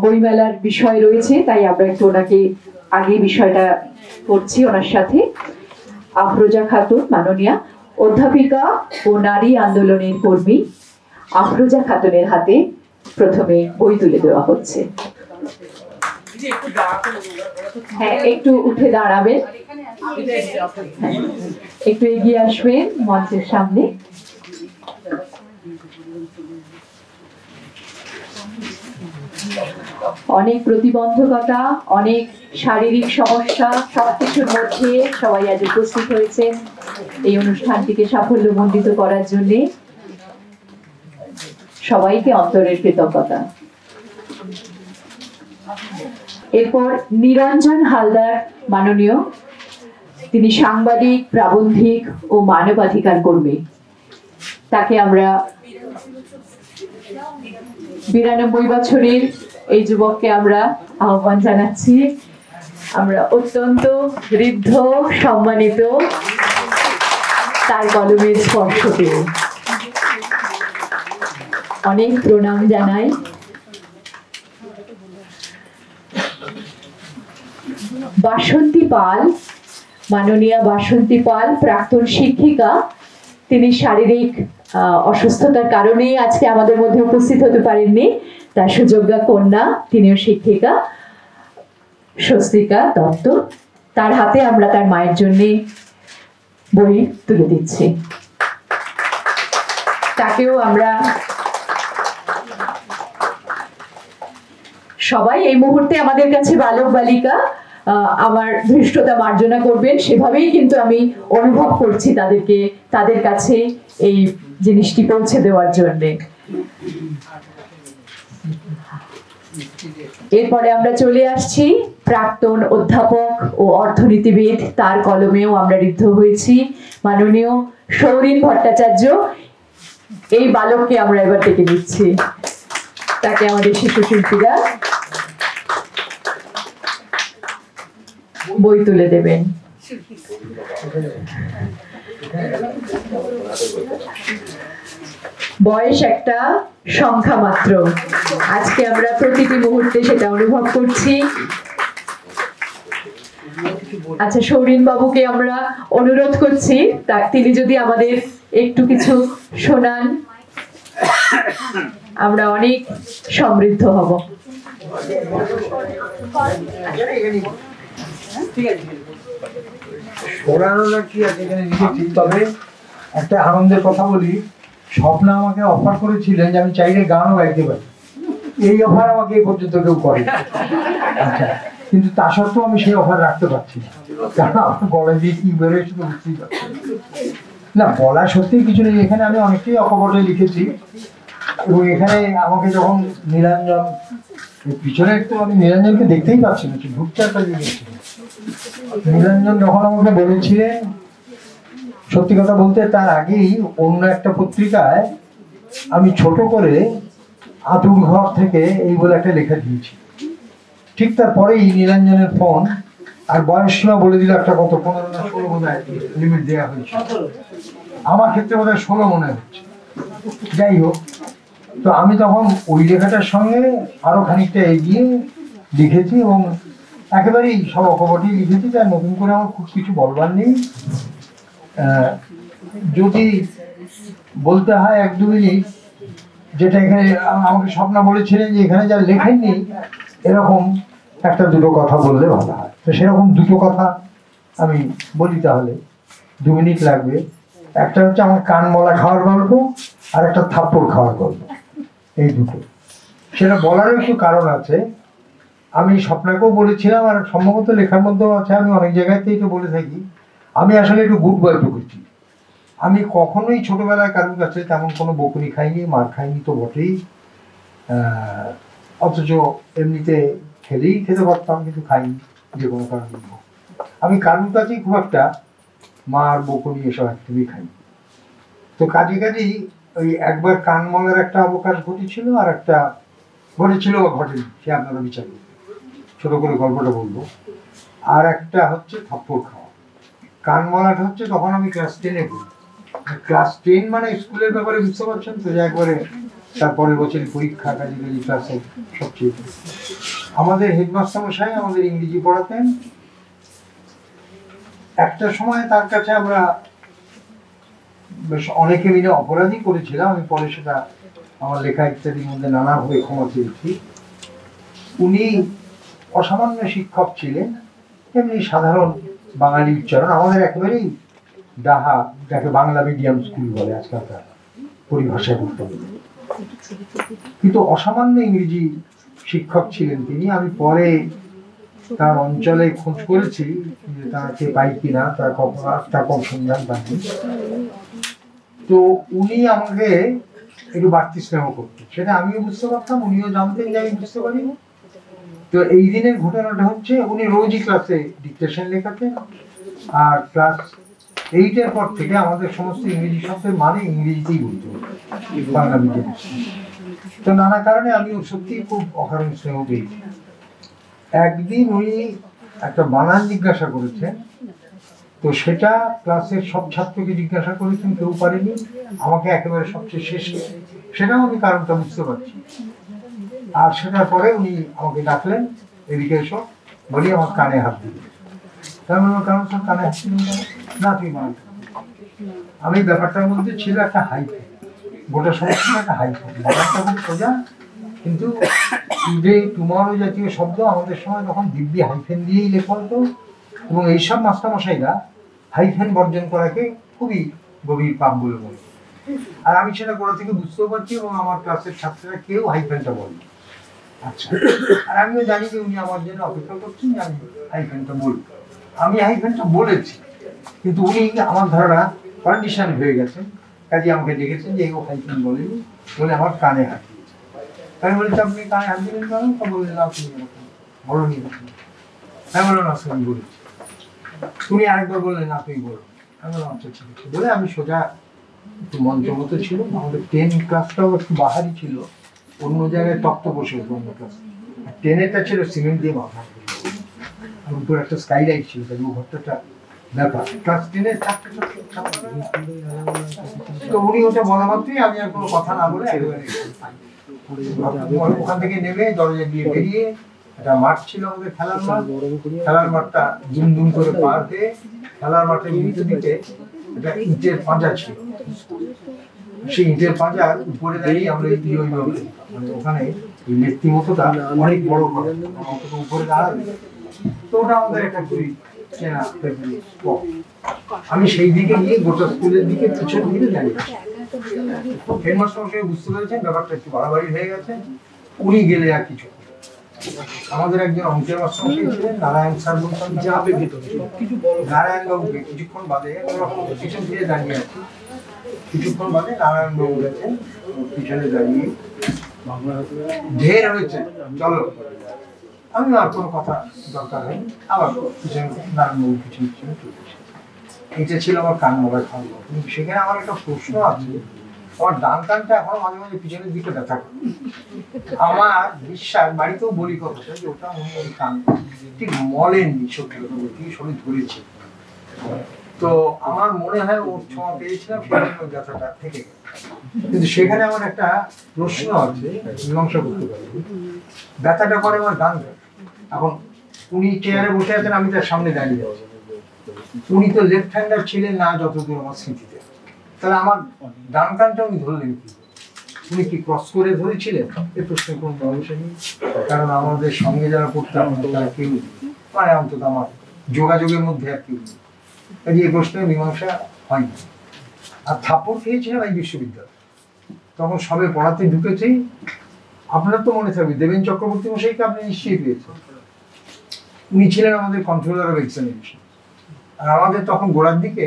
বইমেলার বিষয় রয়েছে, তাই আমরা একটু ওনাকে আগে বিষয়টা করছি ওনার সাথে। আফরোজা খাতুন মাননীয়া অধ্যাপিকা ও নারী আন্দোলনের কর্মী। আফরোজা খাতুনের হাতে প্রথমে বই তুলে দেওয়া হচ্ছে। হ্যাঁ, একটু উঠে দাঁড়াবেন, একটু এগিয়ে আসবেন মঞ্চের সামনে। অনেক প্রতিবন্ধকতা, অনেক শারীরিক সমস্যা, সবকিছুর মধ্যে সবাই আজ উপস্থিত হয়েছেন এই অনুষ্ঠানটিকে সাফল্যমণ্ডিত করার জন্য। সবাইকে অন্তরের কৃতজ্ঞতা। এরপর নিরঞ্জন হালদার মাননীয়, তিনি সাংবাদিক, প্রাবন্ধিক ও মানবাধিকার কর্মী। তাকে আমরা 92 বছরের এই যুবককে আমরা আহ্বান জানাচ্ছি। আমরা অত্যন্ত ঋদ্ধ, সম্মানিত তার কলমের স্পর্শকে অনেক প্রণাম জানাই। বাসন্তী পাল, মাননীয়া বাসন্তী পাল, প্রাক্তন শিক্ষিকা। তিনি শারীরিক অসুস্থতার কারণে আজকে আমাদের মধ্যে উপস্থিত হতে পারেননি। তার সুযোগ্যা কন্যা, তিনিও শিক্ষিকা, স্বস্তিকা দত্ত। তার হাতে আমরা তার মায়ের জন্য বই তুলে দিচ্ছি। তাকেও আমরা সবাই এই মুহূর্তে আমাদের কাছে বালক বালিকা, আমার ধৃষ্টতা মার্জনা করবেন, সেভাবেই কিন্তু আমি অনুভব করছি তাদেরকে, তাদের কাছে এই জিনিসটি পৌঁছে দেওয়ার জন্য। এরপরে আমরা চলে আসছি প্রাক্তন অধ্যাপক ও অর্থনীতিবিদ, তার কলমেও আমরা ঋদ্ধ হয়েছি, মাননীয় সৌরিন ভট্টাচার্য। এই বালককে আমরা এবার ডেকে নিচ্ছি, তাকে আমাদের শিশু শিল্পীরা বই তুলে দেবেন। বয়স একটা সংখ্যা মাত্র, আজকে আমরা প্রতিটি মুহূর্তে সেটা অনুভব করছি। আচ্ছা, সৌরিন বাবুকে আমরা অনুরোধ করছি তিনি যদি আমাদের একটু কিছু শোনান, আমরা অনেক সমৃদ্ধ হব। শোনানোটা কি আছে এখানে লিখেছি, তবে একটা আনন্দের কথা বলি। স্বপ্না আমাকে অফার করেছিলেন যে আমি চাইলে গানও গাইতে পারি, এই অফার আমাকে এই পর্যন্ত কেউ করে। আচ্ছা, কিন্তু তা সত্ত্বেও আমি সেই অফার রাখতে পারছি না, কারণ আমার গলা দিয়ে কি বেরোয় তো বুঝতেই পারছি না। বলা সত্যি কিছু নেই, এখানে আমি অনেকটাই অকপটে লিখেছি। এবং এখানে আমাকে যখন নীলাঞ্জন পিছনে একটু, আমি নীলাঞ্জনকে দেখতেই পাচ্ছি না, ঢুকতে একটা লিখেছি। নীলাঞ্জন যখন আমাকে বলেছিলেন, সত্যি কথা বলতে তার আগেই অন্য একটা পত্রিকায় আমি ছোট করে আতুর ঘর থেকে এই বলে একটা লেখা দিয়েছি। ঠিক তারপরেই নীলাঞ্জনের ফোন, আর বয়স সীমা বলে দিল একটা কত 15 না 16 মনে হয় লিমিট দেওয়া হয়েছে। আমার ক্ষেত্রে বোধ হয় 16 মনে হচ্ছে। যাই হোক, তো আমি তখন ওই লেখাটার সঙ্গে আরো খানিকটা এগিয়ে লিখেছি এবং একেবারেই সব অকপটেই লিখেছি। তার নতুন করে আমার খুব কিছু বলবার নেই। যদি বলতে হয় 1-2 মিনিট, যেটা এখানে আমাকে স্বপ্না বলেছিলেন যে এখানে যা লেখেননি এরকম 1-2 কথা বললে ভালো হয়, তো সেরকম 2 কথা আমি বলি। তাহলে 2 মিনিট লাগবে। একটা হচ্ছে আমার কান মলা খাওয়ার গল্প, আর একটা থাপ্পড় খাওয়ার গল্প, এই দুটো। সেটা বলারও একটু কারণ আছে। আমি স্বপ্নাকেও বলেছিলাম, আর সম্ভবত লেখার মধ্যেও আছে, আমি অনেক জায়গাতেই তো বলে থাকি, আমি আসলে একটু গুড বয় প্রকৃতি। আমি কখনোই ছোটবেলায় কারোর কাছে তেমন কোনো বকুনি খাইনি, মার খাইনি তো বটেই। অথচ এমনিতে খেলেই খেতে পারতাম, কিন্তু খাইনি যে কোনো কারণে। আমি কারোর কাছেই খুব একটা মার বকুনি এসব একদমই খাইনি। তো কাজে কাজেই ওই একবার কানমলার একটা অবকাশ ঘটেছিল, আর একটা ঘটেছিল বা ঘটেনি সে আপনারা বিচার করবেন, ছোট করে গল্পটা বলবো। আর একটা হচ্ছে থাপ্পড় খাওয়া। কানমলাটা হচ্ছে তখন আমি ক্লাস 10-এ পড়ি। ক্লাস 10 মানে স্কুলের ব্যাপারে বুঝতে পারছেন তো, যে একবারে তারপরের বছরই পরীক্ষা, কাজে ক্লাসে সবচেয়ে। আমাদের হেডমাস্টার মশাই আমাদের ইংরেজি পড়াতেন। একটা সময় তার কাছে আমরা বেশ অনেকে মিলে অপরাধী করেছিলাম, আমি পরে সেটা আমার লেখা ইত্যাদির মধ্যে নানাভাবে ক্ষমা চেয়েছি। উনি অসামান্য শিক্ষক ছিলেন, এমনি সাধারণ বাঙালি উচ্চারণ, আমাদের একেবারেই ডাহা, যাকে বাংলা মিডিয়াম স্কুল বলে আজকালকার পরিভাষায় বলতে হবে, কিন্তু অসামান্য ইংরেজি শিক্ষক ছিলেন তিনি। আমি পরে তার অঞ্চলে খোঁজ করেছি যে তাকে পাই কিনা, তার কখন সন্ধান পাইনি। তো উনি আমাকে একটু বাড়তি স্নেহ করতেন, সেটা আমিও বুঝতে পারতাম, উনিও জানতেন যে আমি বুঝতে পারি। তো এই দিনের ঘটনাটা হচ্ছে, উনি রোজই ক্লাসে ডিকটেশন লেখাতেন, আর ক্লাস 8-এর পর থেকে আমাদের সমস্ত ইংরেজি শব্দের মানে ইংরেজিতেই বলতে বাংলা মিডিয়াম। তো নানা কারণে আমি সত্যি খুব অকারণ স্নেহ পেয়েছি। একদিন উনি একটা বানান জিজ্ঞাসা করেছেন, তো সেটা ক্লাসের সব ছাত্রকে জিজ্ঞাসা করেছেন, কেউ পারেনি, আমাকে একেবারে সবচেয়ে শেষে। সেটাও আমি কারণটা বুঝতে পারছি। আর সেটার পরে উনি আমাকে ডাকলেন, এদিকে এসো, বলি আমার কানে হাত দিলেন। তার মানে কারণ সব কানে হাত দিলেন না, তুই মানে আমি ব্যাপারটার মধ্যে ছিল একটা হাইফেন, গোটা সমস্যা একটা হাইফেন, ব্যাপারটা খুব সোজা, কিন্তু টুডে টুমরো জাতীয় শব্দ আমাদের সময় তখন দিব্যি হাইফেন দিয়েই লেখা হতো, এবং এইসব মাস্টারমশাইরা হাইফেন বর্জন করাকে খুবই গভীর পাপ বলে বলে। আর আমি সেটা গোড়া থেকে বুঝতেও পারছি, এবং আমার ক্লাসের ছাত্ররা কেউ হাইফেনটা বলে। আচ্ছা, আর আমিও জানি যে উনি আমার জন্য অপেক্ষা করছেন যে আমি হাইফেনটা বলবো। আমি হাইফেনটা বলেছি, কিন্তু উনি আমার ধারণা কন্ডিশন হয়ে গেছেন, কাজে আমাকে দেখেছেন যে ও হাইফেন বলেনি, বলে আমার কানে হাত দিয়েছে। আমি বলেছি আপনি কানে হাত দিলেন কেন? তা বললেন আপনি বলনি। আমি বললাম না, আমি বলেছি। উনি আরেকবার বললেন না, তুই বলো। আমি বললাম আচ্ছা ঠিক আছে বলে আমি সোজা, একটু মন্ত্রমতো ছিল, আমাদের 10 ক্লাসটাও একটু বাহারি ছিল, অন্য জায়গায় তক্ত বসে হতো অন্য ক্লাস। 10-এরটা ছিল সিমেন্ট দিয়ে মাথা। উপরে একটা স্কাইলাইট ছিল, তাই ঘরটা ব্যাপার ক্লাস 10-এ তো উনি ওটা বলা মাত্রই আমি আর কোনো কথা না বলে একেবারে ওখান থেকে নেমে দরজা দিয়ে বেরিয়ে একটা মাঠ ছিল আমাদের খেলার মাঠ, খেলার মাঠটা দুম দুম করে পার হয়ে খেলার মাঠের নিচে দিকে একটা ইটের পাঁজা ছিল, সেই ইটের পাঁজার উপরে দাঁড়িয়ে আমরা মানে ওখানে নেত্রী মতোটা অনেক বড় উপরে দাঁড়াবে, তো ওটা আমাদের একটা খুবই চেনা। আমি সেই দিকে গিয়ে গোটা স্কুলের দিকে পিছন দিকে দাঁড়িয়ে হেডমাস্টার বুঝতে পেরেছেন ব্যাপারটা একটু বাড়াবাড়ি হয়ে গেছে, উনি গেলে আর কিছু। আমাদের একজন অঙ্কের মাস্টার ছিলেন নারায়ণ স্যার বলতেন, নারায়ণ বাবুকে কিছুক্ষণ বাদে পিছন দিয়ে দাঁড়িয়ে আছে, কিছুক্ষণ বাদে নারায়ণ বাবু গেছেন পিছনে দাঁড়িয়ে, ঢের হয়েছে চলো, আমি আর কোনো কথা দরকার হয়নি, আবার পিছনে নারায়ণ বাবু পিছনে পিছনে চলে এসেছে। এটা ছিল আমার কান মোবাইল খাওয়া। কিন্তু সেখানে আমার একটা প্রশ্ন আছে, আমার ডান কানটা এখনো মাঝে মাঝে পিছনের দিকে ব্যথা করে। আমার বিশ্বাস, বাড়িতেও বলি কথা যে ওটা উনি ওই কান ঠিক মলেননি, সত্যি কথা বলতে শরীর ধরেছে, তো আমার মনে হয় ওর ছোঁয়া পেয়েছিলাম, সেখানে ওই ব্যথাটা থেকে গেল। কিন্তু সেখানে আমার একটা প্রশ্ন আছে, মীমাংসা করতে পারি, ব্যথাটা করে আমার ডান কান। এখন উনি চেয়ারে বসে আছেন, আমি তার সামনে দাঁড়িয়ে আছি, উনি তো লেফট হ্যান্ডার ছিলেন না যতদূর আমার স্মৃতিতে, তাহলে আমার ডান কানটা উনি ধরলেন কি? উনি কি ক্রস করে ধরেছিলেন? এই প্রশ্নের কোনো ব্যবসা নেই, কারণ আমাদের সঙ্গে যারা পড়তাম তারা কেউ মানে অন্তত আমার যোগাযোগের মধ্যে আর কেউ নেই, এই প্রশ্নের মীমাংসা হয়নি। আর থাপ্পড় খেয়েছিলাম এই বিশ্ববিদ্যালয়, তখন সবে পড়াতে ঢুকেছি। আপনার তো মনে থাকবে দেবেন চক্রবর্তী মশাইকে আপনি নিশ্চয়ই পেয়েছেন, উনি ছিলেন আমাদের কন্ট্রোলার অফ এক্সামিনেশন। আর আমাদের তখন গোড়ার দিকে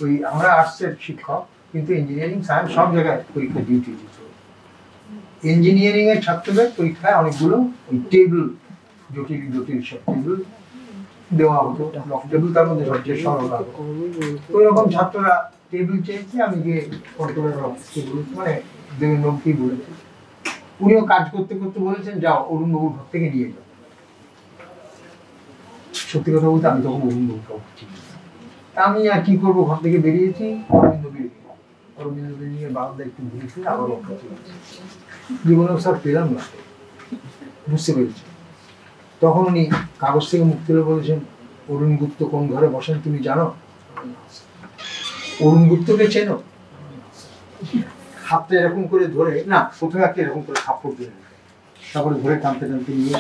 ওই আমরা আর্টসের শিক্ষক, কিন্তু ইঞ্জিনিয়ারিং সায়েন্স সব জায়গায় পরীক্ষা ডিউটি দিত। ইঞ্জিনিয়ারিং এর ছাত্রদের পরীক্ষায় অনেকগুলো ওই টেবিল, জটিল জটিল সব টেবিল দেওয়া হতো, লক টেবিল তার মধ্যে সবচেয়ে সরল। ওই রকম ছাত্ররা টেবিল চেয়েছে, আমি গিয়ে কন্ট্রোলার অফিসকে বলেছি, মানে দেবেন্দ্রবাবুকেই বলেছি। উনিও কাজ করতে করতে বলেছেন যাও অরুণবাবুর ঘর থেকে নিয়ে যাও। সত্যি কথা বলতে আমি তখন অরুণবাবুকে চিনি, আমি আর কি করবো, ঘর থেকে বেরিয়েছি, অরবিন্দ বিল্ডিং বারান্দায় একটু ঘুরেছি, আবার জীবনেও স্যার পেলাম না, বুঝতে পেরেছি। তখন উনি কাগজ থেকে মুখ তুলে বলেছেন, অরুণ গুপ্ত কোন ঘরে বসেন তুমি জানো? অরুণ গুপ্তকে চেনো? হাতটা এরকম করে ধরে, না প্রথমে একটা এরকম করে থাপ্পড় দিয়ে, তারপরে ধরে টানতে টানতে নিয়ে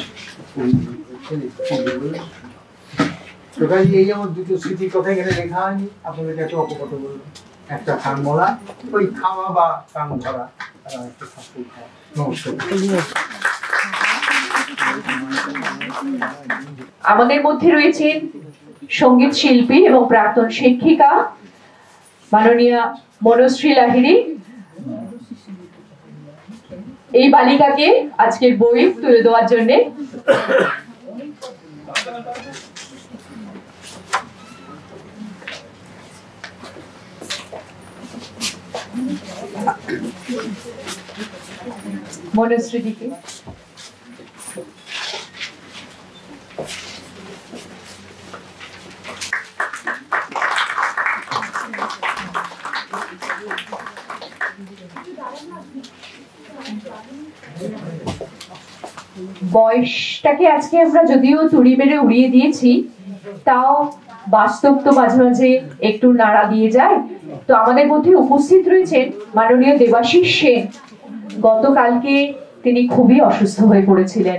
এই আমার দুটো স্মৃতির কথা এখানে লেখা হয়নি, আপনাদের কাছে অপগত বলবেন। একটা কান মলা, ওই খাওয়া বা কান ধরা, একটা থাপ্পড় খাওয়া। নমস্কার। আমাদের মধ্যে রয়েছেন সঙ্গীত শিল্পী এবং প্রাক্তন শিক্ষিকা মাননীয়া মনশ্রী লাহিড়ী। এই বালিকাকে আজকের বই তুলে দেওয়ার জন্য মনশ্রীদিকে বয়সটাকে আজকে আমরা যদিও তুড়ি মেরে উড়িয়ে দিয়েছি, তাও বাস্তব তো মাঝে মাঝে একটু নাড়া দিয়ে যায়। তো আমাদের মধ্যে উপস্থিত রয়েছেন মাননীয় দেবাশিস সেন। গতকালকে তিনি খুবই অসুস্থ হয়ে পড়েছিলেন,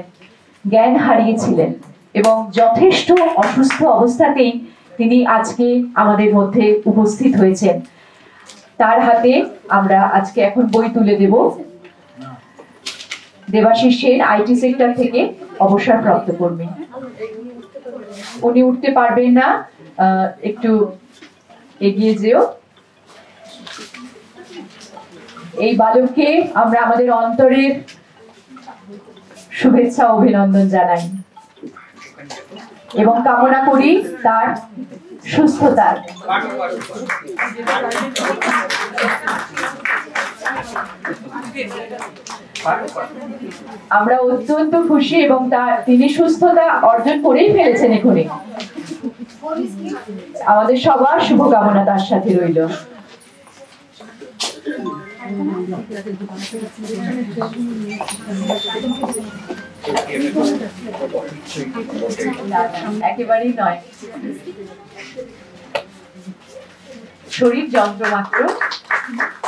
জ্ঞান হারিয়েছিলেন এবং যথেষ্ট অসুস্থ অবস্থাতেই তিনি আজকে আমাদের মধ্যে উপস্থিত হয়েছেন। তার হাতে আমরা আজকে এখন বই তুলে দেব। দেবাশিস সেন আইটি সেক্টর থেকে অবসরপ্রাপ্ত কর্মী। উনি উঠতে পারবেন না, একটু এগিয়ে যেও। এই বালককে আমরা আমাদের অন্তরের শুভেচ্ছা অভিনন্দন জানাই এবং কামনা করি তার সুস্থতার। আমরা অত্যন্ত খুশি এবং তিনি সুস্থতা অর্জন করেই ফেলেছেন এখনই। আমাদের সবার শুভকামনা তার সাথে রইল। একেবারেই নয়, শরীর যন্ত্র মাত্র,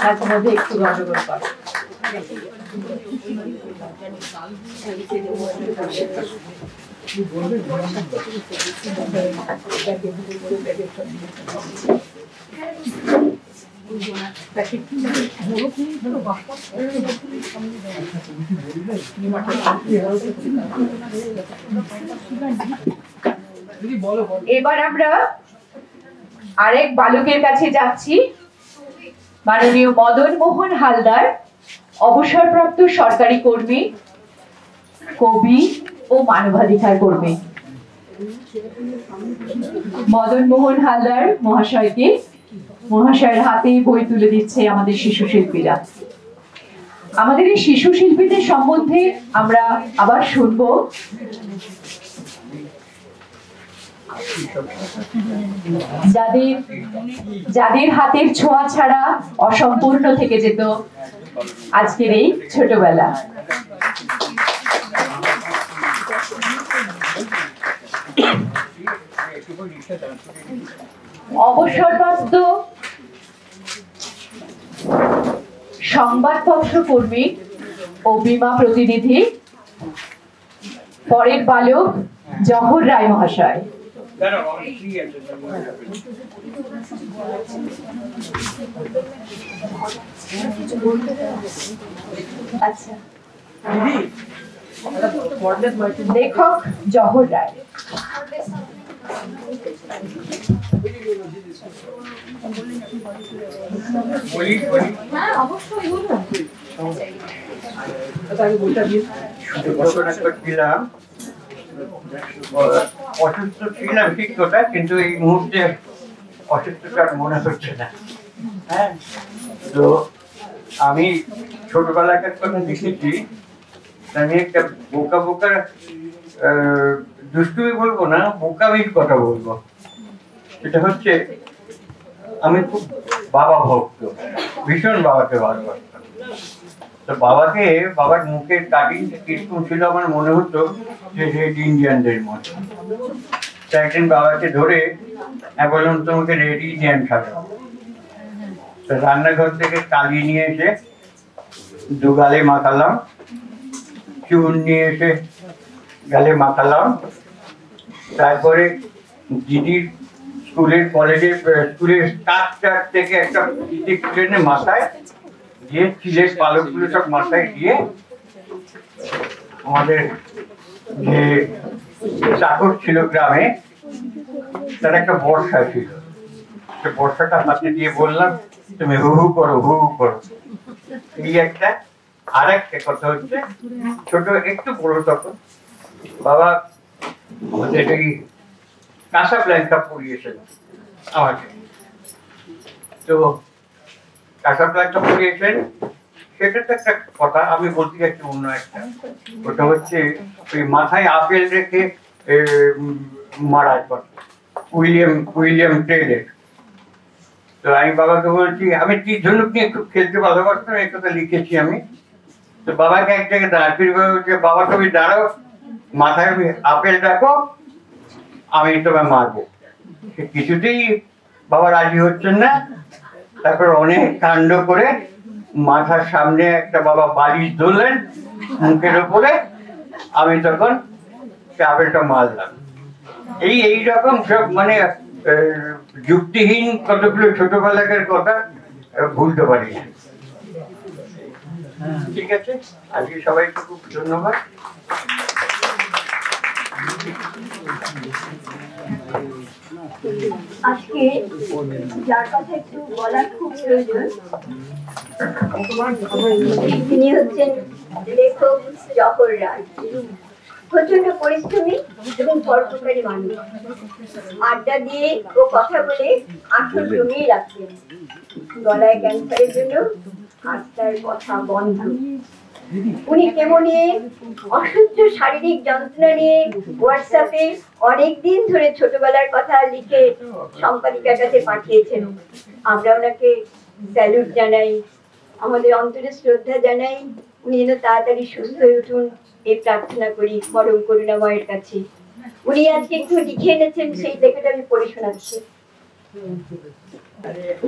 মাঝে মধ্যে একটু গন্ডগোল করে। এবার আমরা আরেক বালকের কাছে যাচ্ছি। মাননীয় মদন মোহন হালদার, অবসরপ্রাপ্ত সরকারি কর্মী, কবি ও মানবাধিকার কর্মী। মদন মোহন হালদার মহাশয়ের হাতে বই তুলে দিচ্ছে আমাদের শিশু শিল্পীরা। আমাদের এই শিশু শিল্পীদের সম্বন্ধে আমরা আবার শুনবো। যাদের হাতের ছোঁয়া ছাড়া অসম্পূর্ণ থেকে যেত আজকের এই ছোটবেলা। অবসরপ্রাপ্ত সংবাদপত্র কর্মী ও বীমা প্রতিনিধি পরের বালক জহর রায় মহাশয়। আচ্ছা, লেখক জহর রায়। অসুস্থ ছিলাম ঠিক কথা, কিন্তু এই মুহূর্তে অসুস্থতা মনে হচ্ছে না। হ্যাঁ, তো আমি ছোটবেলাকার কথা দেখেছি। আমি একটা বোকা দুষ্টুমি বলবো না, বোকামির কথা বলবো। সেটা হচ্ছে আমি খুব বাবা ভক্ত, ভীষণ বাবাকে ভালোবাসতাম। তো বাবার মুখের কাটিং কিরকম ছিল আমার মনে হতো যে রেড ইন্ডিয়ানদের মতো। তো একদিন বাবাকে ধরে বললাম, তোমাকে রেড ইন্ডিয়ান সাজাও। তো রান্নাঘর থেকে কালি নিয়ে এসে দু গালে মাখালাম, চুন নিয়ে এসে গালে মাখালাম। তারপরে দিদির স্কুলের স্টাফ থেকে একটা ট্রেনে মাথায় দিয়ে চিলের পালকগুলো সব মাথায় দিয়ে আমাদের যে চাকর ছিল গ্রামে, তার একটা বর্ষা ছিল। সে বর্ষাটা হাতে দিয়ে বললাম, তুমি হু হু করো, হু হু করো। এই একটা। আর একটা কথা হচ্ছে, ছোট একটু বড় তখন বাবা আমাদের এই কাসাব্লাঙ্কা পড়িয়েছিল আমাকে। তো কাসাব্লাঙ্কা পড়িয়েছেন, সেটা তো একটা কথা। আমি বলতে চাচ্ছি অন্য একটা। ওটা হচ্ছে ওই মাথায় আপেল রেখে মারার কথা, উইলিয়াম টেলের। তো আমি বাবাকে বলছি, আমি তীর ধনুক নিয়ে খুব খেলতে ভালোবাসতাম, এই কথা লিখেছি আমি। তো বাবাকে এক জায়গায় দাঁড় করিয়ে বলছে, বাবা তুমি দাঁড়াও, মাথায় আপেল রাখো, আমি তোমায় মারবো। সে কিছুতেই বাবা রাজি হচ্ছেন না। তারপর অনেক কাণ্ড করে মাথার সামনে একটা বাবা বালিশ ধরলেন মুখের উপরে, আমি তখন সে আপেলটা মারলাম। এইরকম সব মানে যুক্তিহীন কতগুলো ছোটবেলাকার কথা ভুলতে পারি না। ঠিক আছে, আজকে সবাইকে খুব ধন্যবাদ। আজকে যার কথা একটু বলার খুব প্রয়োজন, তিনি হচ্ছেন লেখক জহর রায়। প্রচন্ড পরিশ্রমী এবং পরোপকারী মানুষ। আড্ডা দিয়ে ও কথা বলে আসল জমিয়ে রাখতেন। গলায় ক্যান্সারের জন্য আত্মার কথা বন্ধ। উনি কেমো নিয়ে অসহ্য শারীরিক যন্ত্রণা নিয়ে হোয়াটসঅ্যাপে অনেকদিন ধরে ছোটবেলার কথা লিখে সম্পাদিকার কাছে পাঠিয়েছেন। আমরা ওনাকে স্যালুট জানাই, আমাদের অন্তরে শ্রদ্ধা জানাই। উনি যেন তাড়াতাড়ি সুস্থ হয়ে উঠুন এই প্রার্থনা করি পরম করুণাময়ের কাছে। উনি আজকে একটু লিখে এনেছেন, সেই লেখাটা আমি পড়ে শোনাচ্ছি।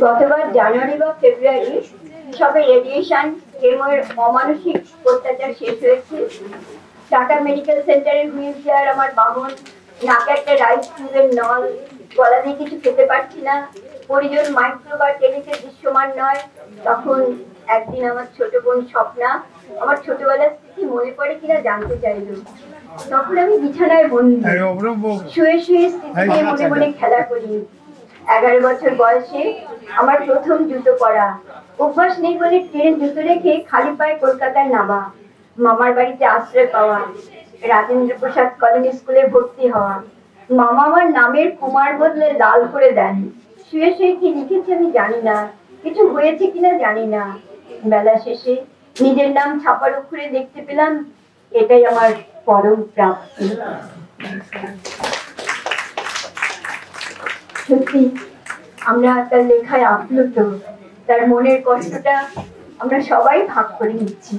গতবার জানুয়ারি বা ফেব্রুয়ারি সবে রেডিয়েশন কেমোর অমানসিক অত্যাচার শেষ হয়েছে। টাটা মেডিকেল সেন্টারের হুইল চেয়ার আমার বাহন, নাকে একটা রাইস টিউবের নল, গলা দিয়ে কিছু খেতে পারছি না, পরিজন মাইক্রো বা টেলিতে দৃশ্যমান নয়। তখন একদিন আমার ছোট বোন স্বপ্না আমার ছোটবেলার স্মৃতি মনে পড়ে কিনা জানতে চাইল। তখন আমি বিছানায় বন্দি, শুয়ে শুয়ে স্মৃতি নিয়ে মনে মনে খেলা করি। 11 বছর বয়সে আমার প্রথম জুতো পরা, অভ্যাস নেই বলে ট্রেনে জুতো রেখে খালি পায়ে কলকাতায় নামা, মামার বাড়িতে আশ্রয় পাওয়া, রাজেন্দ্র প্রসাদ কলেজ স্কুলে ভর্তি হওয়া, মামা আমার নামের কুমার বদলে লাল করে দেন। শুয়ে শুয়ে কি লিখেছি আমি জানি না, কিছু হয়েছে কিনা জানি না। বেলা শেষে নিজের নাম ছাপার অক্ষরে দেখতে পেলাম, এটাই আমার পরম প্রাপ্তি। সত্যি আমরা তার লেখায় আপ্লুত, তার মনের কষ্টটা আমরা সবাই ভাগ করে নিচ্ছি।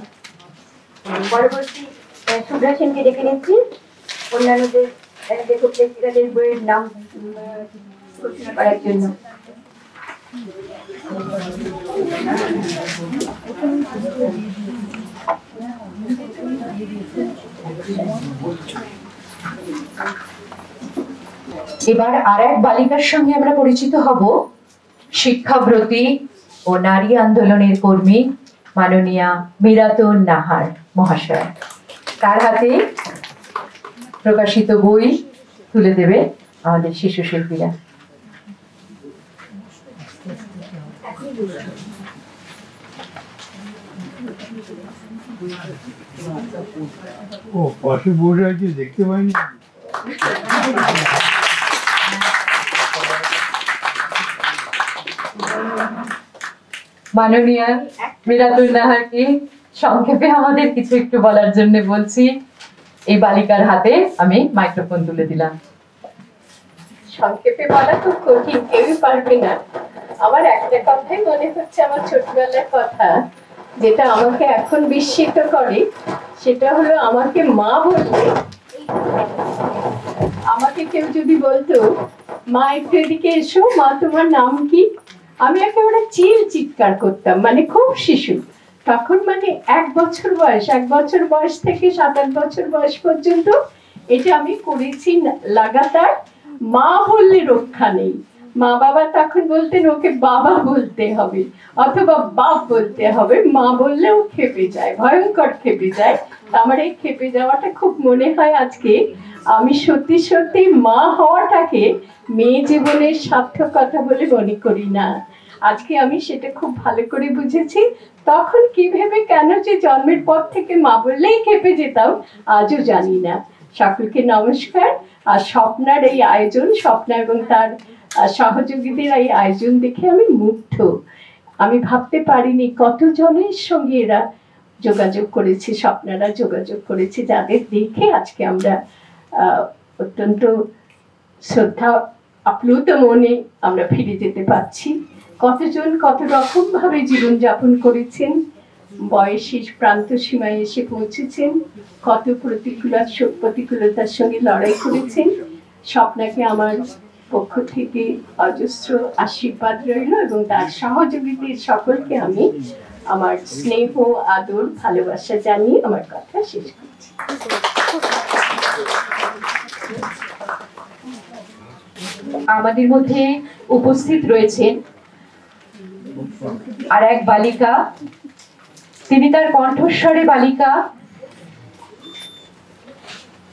পরবর্তী সুব্রা সেনকে ডেকে নিচ্ছি অন্যান্যদের লেখক লেখিকাদের বইয়ের নাম ঘোষণা করার জন্য। এবার আর এক বালিকার সঙ্গে আমরা পরিচিত হব, শিক্ষাব্রতী ও নারী আন্দোলনের কর্মী মাননীয়া মীরাতুন নাহার মহাশয়। তার হাতে প্রকাশিত বই তুলে দেবে আমাদের শিশু শিল্পীরা। ও পাশে বসে আছে, দেখতে পাইনি। মাননীয়া মীরাতুন নাহারকে সংক্ষেপে আমাদের কিছু একটু বলার জন্য বলছি। এই বালিকার হাতে আমি মাইক্রোফোন তুলে দিলাম। সংক্ষেপে বলা খুব কঠিন, কেউই পারবে না। আমার একটা কথাই মনে হচ্ছে, আমার ছোটবেলার কথা, যেটা আমাকে এখন বিস্মিত করে। সেটা হলো, আমাকে মা বলতে, আমাকে কেউ যদি বলতো মা একটু এদিকে এসো, মা তোমার নাম কি, আমি একেবারে চিৎকার করতাম, মানে খুব শিশু তখন, মানে 1 বছর বয়স, 1 বছর বয়স থেকে 7-8 বছর বয়স পর্যন্ত এটা আমি করেছি লাগাতার। মা বললে রক্ষা নেই। মা বাবা তখন বলতেন ওকে বাবা বলতে হবে অথবা বাপ বলতে হবে, মা বললেও খেপে যায়, ভয়ঙ্কর খেপে যায়। আমার এই খেপে যাওয়াটা খুব মনে হয় আজকে আমি সত্যি সত্যি মা হওয়াটাকে মেয়ে জীবনের সার্থকতা বলে মনে করি না। আজকে আমি সেটা খুব ভালো করে বুঝেছি। তখন কি ভেবে কেন যে জন্মের পর থেকে মা বললেই খেপে যেতাম, আজও জানি না। সকলকে নমস্কার। আর স্বপ্নার এই আয়োজন, স্বপ্না এবং তার সহযোগীদের এই আয়োজন দেখে আমি মুগ্ধ। আমি ভাবতে পারিনি কতজনের সঙ্গে এরা যোগাযোগ করেছে, স্বপ্নারা যোগাযোগ করেছে, যাদের দেখে আজকে আমরা অত্যন্ত শ্রদ্ধা আপ্লুত মনে আমরা ফিরে যেতে পারছি। কতজন কত রকম ভাবে জীবনযাপন করেছেন, বয়সের প্রান্ত সীমায় এসে পৌঁছেছেন, কত প্রতিকূলতার সঙ্গে লড়াই করেছেন। স্বপ্নাকে আমার পক্ষ থেকে অজস্র আশীর্বাদ রইল এবং তার সহযোগীদের সকলকে আমি আমার স্নেহ, আদর, ভালোবাসা জানিয়ে আমার কথা শেষ করছি। আমাদের মধ্যে উপস্থিত রয়েছেন আর এক বালিকা, তিনি তার কণ্ঠস্বরে বালিকা,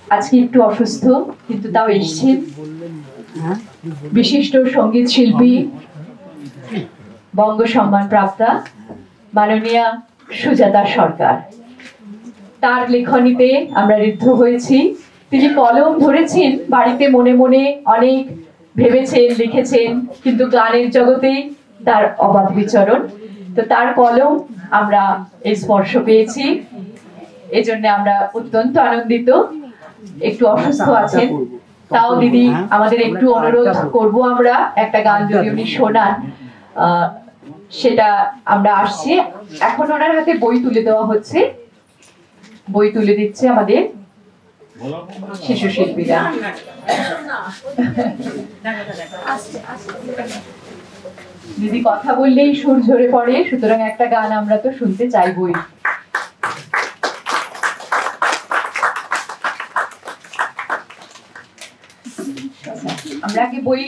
আজকে একটু অসুস্থ কিন্তু তাও এসছেন, বিশিষ্ট সঙ্গীত শিল্পী, বঙ্গ সম্মান প্রাপ্তা মাননীয়া সুজাতা সরকার। তার লেখনীতে আমরা ঋদ্ধ হয়েছি। তিনি কলম ধরেছেন, বাড়িতে মনে মনে অনেক ভেবেছেন, লিখেছেন, কিন্তু গানের জগতে তার অবাধ বিচরণ। তো তার কলম আমরা এই স্পর্শ পেয়েছি। এজন্য আমরা অত্যন্ত আনন্দিত। একটু অসুস্থ আছেন, তাও দিদি আমাদের একটু অনুরোধ করব আমরা একটা গান যদি উনি শোনান, সেটা আমরা আসছি। এখন ওনার হাতে বই তুলে দেওয়া হচ্ছে, বই তুলে দিচ্ছে আমাদের শিশু শিল্পীরা। দিদি কথা বললেই সুর ঝরে পড়ে, সুতরাং একটা গান আমরা তো শুনতে চাইবই। আমরা আগে বই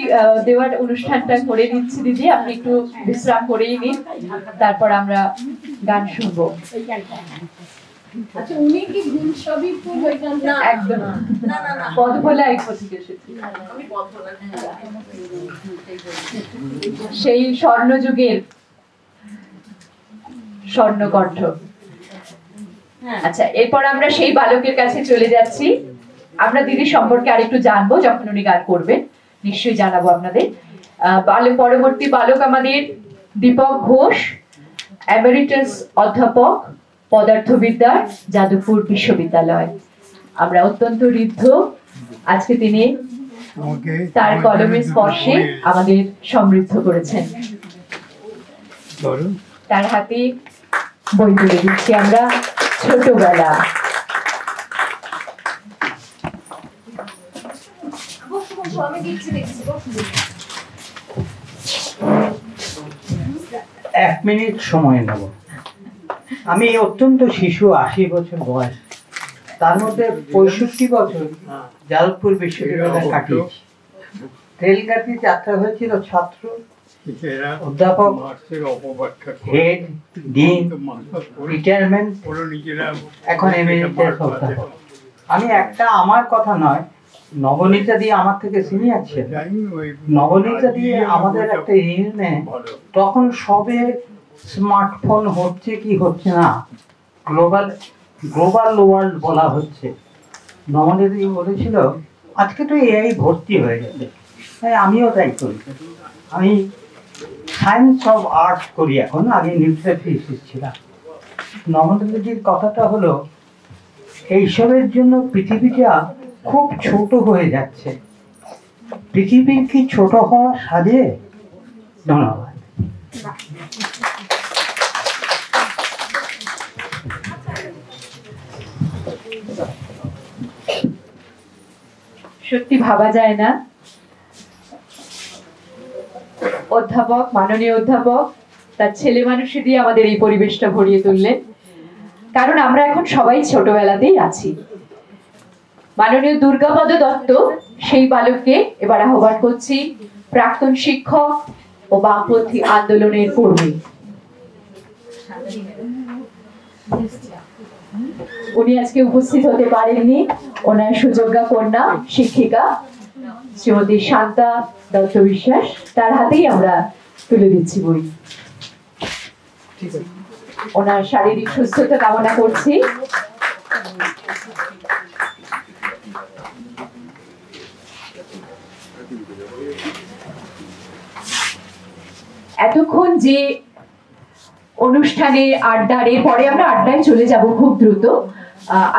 দেওয়ার অনুষ্ঠানটা করে নিচ্ছি দিদি, আপনি একটু বিশ্রাম করেই নিন, তারপর আমরা গান শুনবো। আচ্ছা, উনি কি গুণসবই ফুল ওই গানটা? একদম পদভোলা এক থেকে এসেছি, সেই স্বর্ণযুগের স্বর্ণকণ্ঠ। আচ্ছা, এরপর আমরা সেই বালকের কাছে চলে যাচ্ছি। আমরা দিদি সম্পর্কে আরেকটু জানবো যখন উনি গান করবেন, নিশ্চয়ই জানাবো আপনাদের। পরবর্তী বালক আমাদের দীপক ঘোষ, এমেরিটাস অধ্যাপক, পদার্থবিদ্যার, যাদবপুর বিশ্ববিদ্যালয়। আমরা অত্যন্ত ঋদ্ধ আজকে তিনি তার কলমের স্পর্শে আমাদের সমৃদ্ধ করেছেন। তার হাতে বই তুলে দিচ্ছি আমরা, ছোটবেলা। এক মিনিট সময় নেব। আমি অত্যন্ত শিশু, 80 বছর বয়স, তার মধ্যে 65 বছর যাদবপুর বিশ্ববিদ্যালয়ে কাটিয়েছি। রেলগাড়ি যাত্রা হয়েছিল ছাত্র, অধ্যাপক, হেড, ডিন, রিটায়ারমেন্ট, এখন এমেরিটাস অধ্যাপক। আমি একটা, আমার কথা নয়, নবনীতা দিয়ে আমার থেকে সিনিয়র ছিল। নবনীতা দিয়ে আমাদের একটা ইউনিয়নে তখন সবে স্মার্টফোন হচ্ছে কি হচ্ছে না, গ্লোবাল ওয়ার্ল্ড বলা হচ্ছে। নবনীতা দিয়ে বলেছিল আজকে তো এআই ভর্তি হয়ে গেছে, তাই আমিও তাই করি। আমি সায়েন্স অফ আর্টস করি এখন, আগে নিউক্লিয়ার ফিজিক্স ছিলাম। নবনীতাজির কথাটা হলো এইসবের জন্য পৃথিবীটা খুব ছোট হয়ে যাচ্ছে। পৃথিবীর কি ছোট হওয়া সাজে? ধন্যবাদ। সত্যি ভাবা যায় না, অধ্যাপক, মাননীয় অধ্যাপক তার ছেলে মানুষে দিয়ে আমাদের এই পরিবেশটা ভরিয়ে তুললেন। কারণ আমরা এখন সবাই ছোটবেলাতেই আছি। মাননীয় দুর্গাপদ দত্ত সেই বালককে এবার আহ্বান করছি, প্রাক্তন শিক্ষক ও বামপন্থী আন্দোলনের কর্মী। উনি আজকে উপস্থিত হতে পারেননি, ওনার সুযোগ্যা কন্যা শিক্ষিকা শ্রীমতী শান্তা দত্ত বিশ্বাস, তার হাতেই আমরা তুলে দিচ্ছি বই। ওনার শারীরিক সুস্থতা কামনা করছি। এতক্ষণ যে অনুষ্ঠানের আড্ডার, এরপরে আমরা আড্ডায় চলে যাব খুব দ্রুত।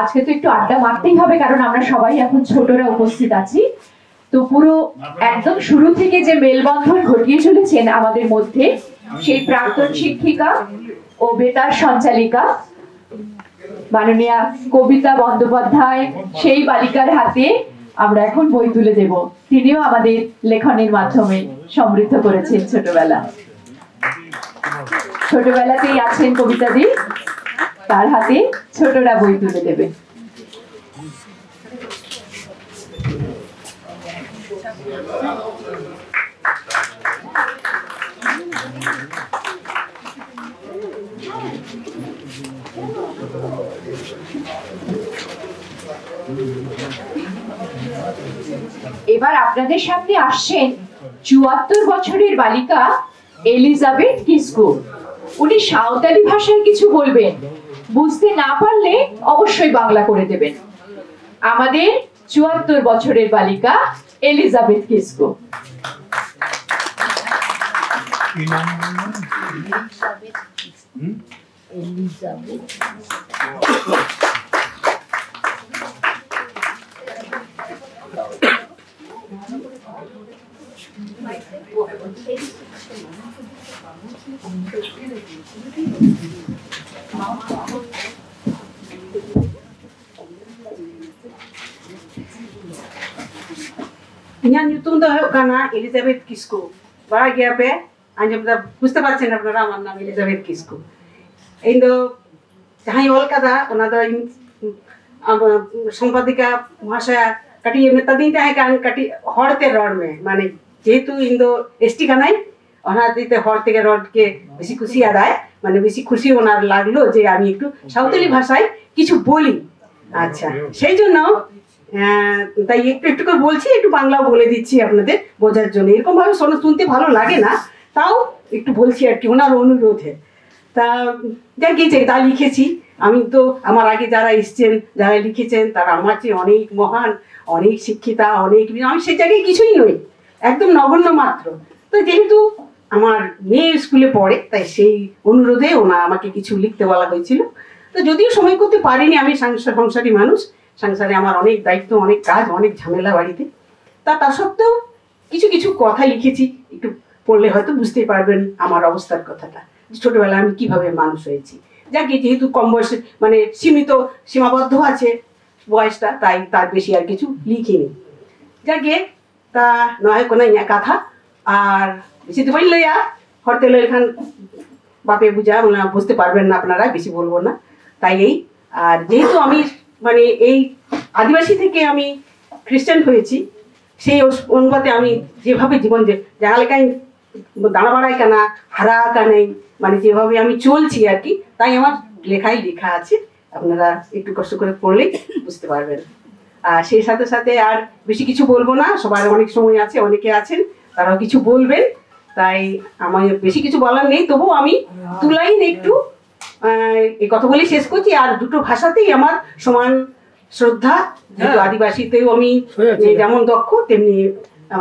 আজকে তো একটু আড্ডা মারতেই হবে, কারণ আমরা সবাই এখন ছোটরা উপস্থিত আছি। তো পুরো একদম শুরু থেকে যে মেলবন্ধন ঘটিয়ে চলেছেন আমাদের মধ্যে, সেই প্রাক্তন শিক্ষিকা ও বেতার সঞ্চালিকা মাননীয়া কবিতা বন্দ্যোপাধ্যায়, সেই বালিকার হাতে আমরা এখন বই তুলে দেব। তিনিও আমাদের লেখনের মাধ্যমে সমৃদ্ধ করেছেন ছোটবেলা। ছোটবেলাতেই আছেন কবিতাদি, তার হাতে ছোটরা বই তুলে দেবে। এবার আপনাদের সামনে আসছেন ৭৪ বছরের বালিকা এলিজাবেথ কিসকো। উনি সাঁওতালি ভাষায় কিছু বলবেন, বুঝতে না পারলে অবশ্যই বাংলা করে দেবেন। আমাদের ৭৪ বছরের বালিকা এলিজাবেথ কিসকো। ᱤᱧᱟᱹᱜ ᱧᱩᱛᱩᱢ ᱫᱚ ᱦᱩᱭᱩᱜ ᱠᱟᱱᱟ ᱮᱞᱤᱡᱟᱵᱮᱛ ᱠᱤᱥᱠᱩ ᱵᱟᱲᱟᱭ ᱜᱮᱭᱟ ᱯᱮ ᱟᱸᱡᱚᱢ ᱫᱟ বুঝতে পারছেন আপনারা আমার নাম এলিজাবেথ কিসকু ᱤᱧ ᱫᱚ ᱡᱟᱦᱟᱸᱧ ᱚᱞ ᱠᱟᱫᱟ ᱚᱱᱟ ᱫᱚ ᱤᱧ ᱥᱚᱢᱯᱟদিᱠᱟ ᱢᱚᱦᱟশয়া ᱠᱟᱹᱴᱤᱡ ᱢᱮᱛᱟᱫᱤᱧ ᱛᱟᱦᱮᱸ ᱠᱟᱱ ᱠᱟᱹᱴᱤᱡ ᱦᱚᱲᱛᱮ ᱨᱚᱲ ᱢᱮ ᱢᱟᱱᱮ যেহেতু ᱤᱧ ᱫᱚ এসটি কানাই ওনার দিতে হর থেকে রডকে বেশি খুশি আদায় মানে বেশি খুশি ওনার লাগলো যে আমি একটু সাঁওতালি ভাষায় কিছু বলি আচ্ছা সেই জন্য তাই একটু একটু করে বলছি একটু বাংলাও বলে দিচ্ছি আপনাদের বোঝার জন্য এরকম ভাবে শুনতে ভালো লাগে না তাও একটু বলছি আর কি ওনার অনুরোধে তা যা গেছে তা লিখেছি আমি তো আমার আগে যারা এসছেন যারা লিখেছেন তারা আমার চেয়ে অনেক মহান অনেক শিক্ষিতা অনেক আমি সেই জায়গায় কিছুই নই একদম নগণ্য মাত্র তো যেহেতু আমার মেয়ে স্কুলে পড়ে তাই সেই অনুরোধে ওনা আমাকে কিছু লিখতে বলা হয়েছিল তো যদিও সময় করতে পারিনি আমি সংসারী মানুষ সংসারে আমার অনেক দায়িত্ব অনেক কাজ অনেক ঝামেলা বাড়িতে তা সত্ত্বেও কিছু কিছু কথা লিখেছি একটু পড়লে হয়তো বুঝতেই পারবেন আমার অবস্থার কথাটা ছোটবেলায় আমি কিভাবে মানুষ হয়েছি যাকে যেহেতু কম বয়সে মানে সীমাবদ্ধ আছে বয়সটা তাই তার বেশি আর কিছু লিখিনি যাকে তা নয় কোনো ইয়া কথা আর বেশি তো বললে হরতে এখান বাপে বুঝা বুঝতে পারবেন না আপনারা বেশি বলবো না তাই এই আর যেহেতু আমি মানে এই আদিবাসী থেকে আমি খ্রিস্টান হয়েছি সেই অনুপাতে আমি যেভাবে জীবন যাহালেকাই দাঁড়া বাড়াই কানা হারা কানাই মানে যেভাবে আমি চলছি আর কি তাই আমার লেখাই লেখা আছে আপনারা একটু কষ্ট করে পড়লেই বুঝতে পারবেন আর সেই সাথে সাথে আর বেশি কিছু বলবো না সবার অনেক সময় আছে অনেকে আছেন তারাও কিছু বলবেন তাই আমার বেশি কিছু বলার নেই তবুও আমি দু লাইন একটু এই কথা বলে শেষ করছি আর দুটো ভাষাতেই আমার সমান শ্রদ্ধা যেহেতু আদিবাসীতেও আমি যেমন দক্ষ তেমনি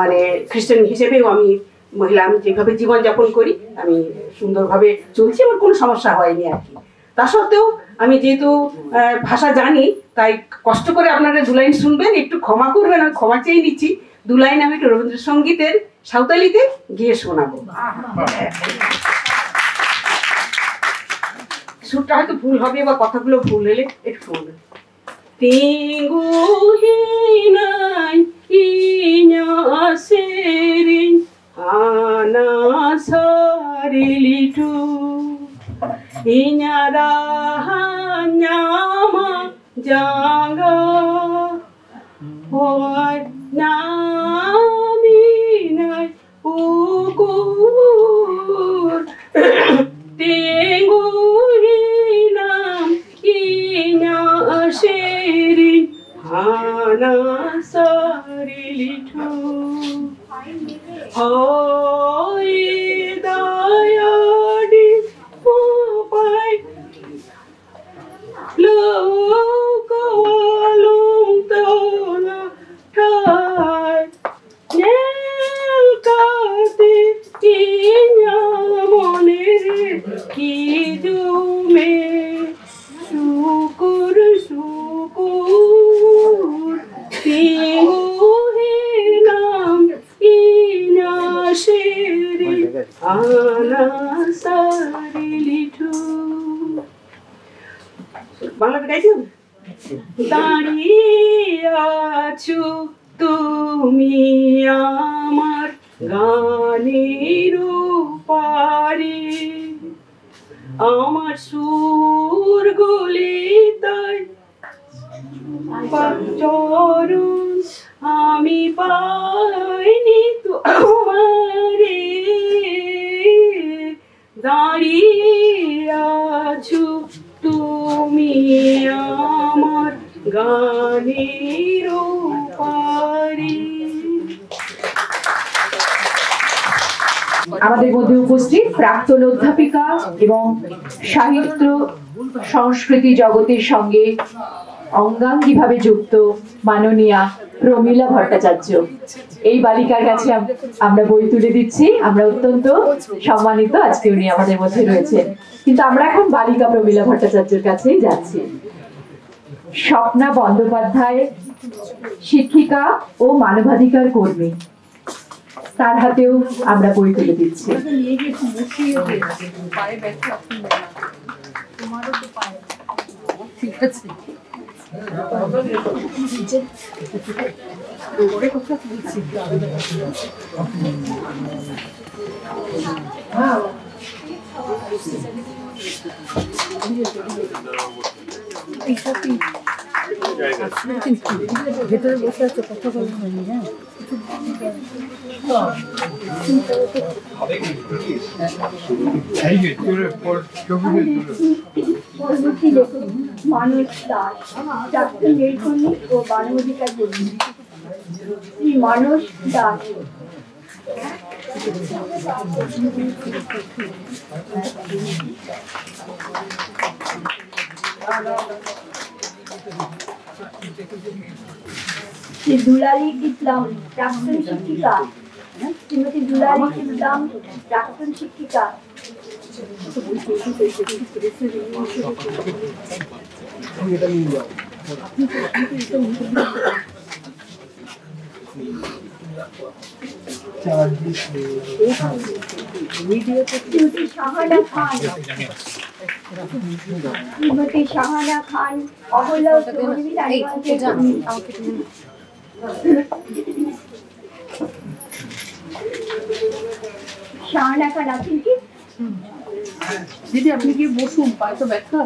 মানে খ্রিস্টান হিসেবেও আমি মহিলা আমি যেভাবে জীবনযাপন করি আমি সুন্দরভাবে চলছি আমার কোনো সমস্যা হয়নি আর কি তা সত্ত্বেও আমি যেহেতু ভাষা জানি তাই কষ্ট করে আপনারা দু লাইন শুনবেন একটু ক্ষমা করবেন আমি ক্ষমা চেয়ে নিচ্ছি দু লাইন আমি একটু রবীন্দ্রসঙ্গীতের সাঁওতালিতে গিয়ে শোনাবো সুরটা হয়তো ভুল হবে বা কথাগুলো ভুল হলে একটু শুনবেন Tingguhinan inya serin ana sarilitu inya rahanya ma jaga hoy naminai ukur Tingguhinan inya serin ana sarilitu hoy dayadi mapai lokawalung tona thai nel kati inya monere kidume syukur Tingguhinan inya serin ana sarilitu Bangla গাইছো দাঁড়িয়ে আছো তুমি আমার গানের পারে আমার সুর গুলি তাই চরণ আমি পাইনি তোমারে দাঁড়িয়ে আছো তুমি আমার গানের পারে আমাদের মধ্যে উপস্থিত প্রাক্তন অধ্যাপিকা এবং সাহিত্য সংস্কৃতি জগতের সঙ্গে অঙ্গাঙ্গিভাবে যুক্ত মাননীয়া প্রমীলা ভট্টাচার্য এই বালিকার কাছে আমরা বই তুলে দিচ্ছি আমরা অত্যন্ত সম্মানিত আজকে উনি আমাদের মধ্যে রয়েছেন কিন্তু আমরা এখন বালিকা প্রমীলা ভট্টাচার্যের কাছেই যাচ্ছি স্বপ্না বন্দ্যোপাধ্যায় শিক্ষিকা ও মানবাধিকার কর্মী তার হাতেও আমরা বই তুলে দিচ্ছি। নিয়ে গিয়ে একটু বসিয়ে পায়ে ব্যথা তোমারও তো পায়ে ঠিক আছে। কথা বলছি ভেতরে বসে আছে, কথা বলা হয়নি। হ্যাঁ মানুষ দাস, চাকরি লেখনী ও মানবাধিকার কর্মী মানুষ দাস। দুলালী ইসলাম, প্রাক্তন শিক্ষিকা। শ্রীমতী দুলালী ইসলাম, প্রাক্তন শিক্ষিকা। শ্রীমতী শাহানা খান, শ্রীমতী শাহানা খান, অবলা শাহানা খান আছেন কি? দিদি আপনি কি বসুন, পায়ে তো ব্যথা।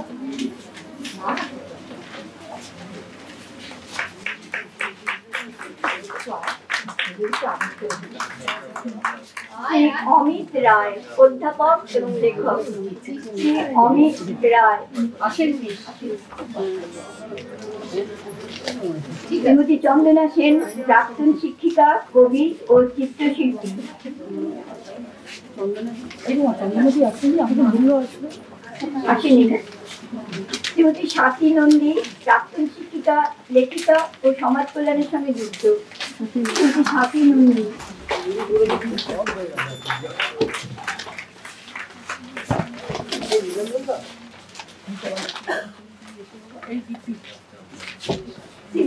অমিত রায়, অধ্যাপক এবং লেখক। অমিত রায় আসেননি। শ্রীমতী চন্দনা সেন, প্রাক্তন শিক্ষিকা, কবি ও চিত্রশিল্পী। আসেনি। শ্রীমতী স্বাতী নন্দী, প্রাক্তন শিক্ষিকা, লেখিকা ও সমাজ কল্যাণের সঙ্গে যুক্ত। শ্রীমতী স্বাতী নন্দী।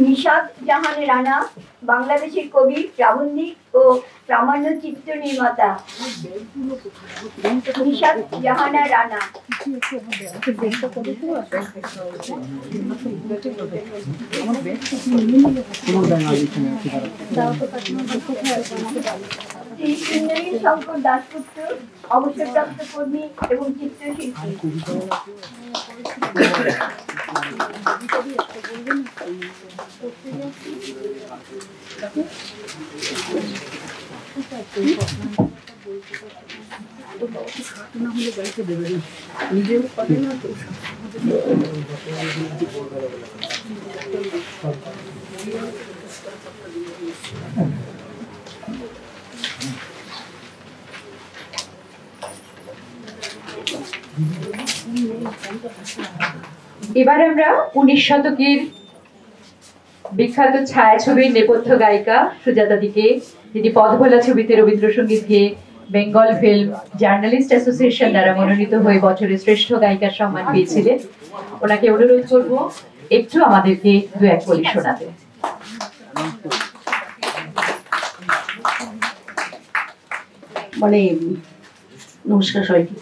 নিশাদ জাহান রানা, বাংলাদেশের কবি, প্রাবন্ধিক ও প্রামাণ্য চিত্র নির্মাতা। নিশাদ জাহানা রানা। শঙ্কর দাশগুপ্ত, অবসরপ্রাপ্ত কর্মী এবং চিত্রশিল্পী। নিজেও করে না তো। এবার আমরা 19 শতকের বিখ্যাত ছায়াছবির নেপথ্য গায়িকা সুজাতাদিকে, যিনি পদভোলা ছবিতে রবীন্দ্রসঙ্গীত গেয়ে বেঙ্গল ফিল্ম জার্নালিস্ট অ্যাসোসিয়েশন দ্বারা মনোনীত হয়ে বছরের শ্রেষ্ঠ গায়িকার সম্মান পেয়েছিলেন, ওনাকে অনুরোধ করব একটু আমাদেরকে দু এক বলি শোনাতে। মানে নমস্কার সবাইকে।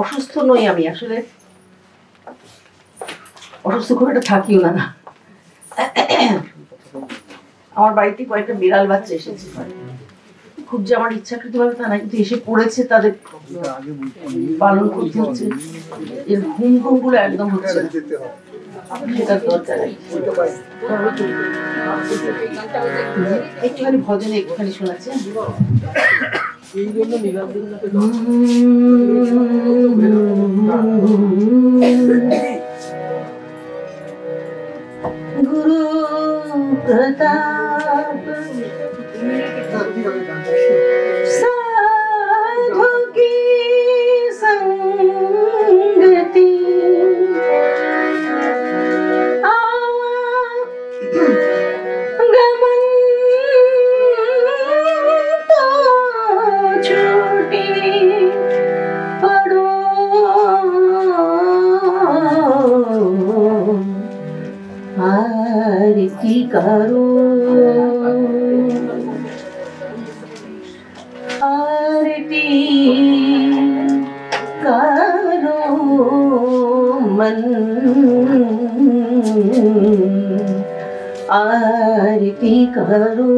অসুস্থ নই আমি, আসলে অসুস্থ খুব একটা থাকিও না। আমার বাড়িতে কয়েকটা বিড়াল বাচ্চা এসেছে, খুব যে আমার ইচ্ছাকৃতভাবে তা না, কিন্তু এসে পড়েছে, তাদের পালন করতে হচ্ছে। এর ঘুম ঘুম গুলো একদম হচ্ছে না, সেটার দরকার। একটুখানি ভজনে একটুখানি শোনাচ্ছে। গুরু প্রতাপ साधु की संगति आवागमन तो छूटे पड़ो आरती करो। आरती करो मन, आरती करो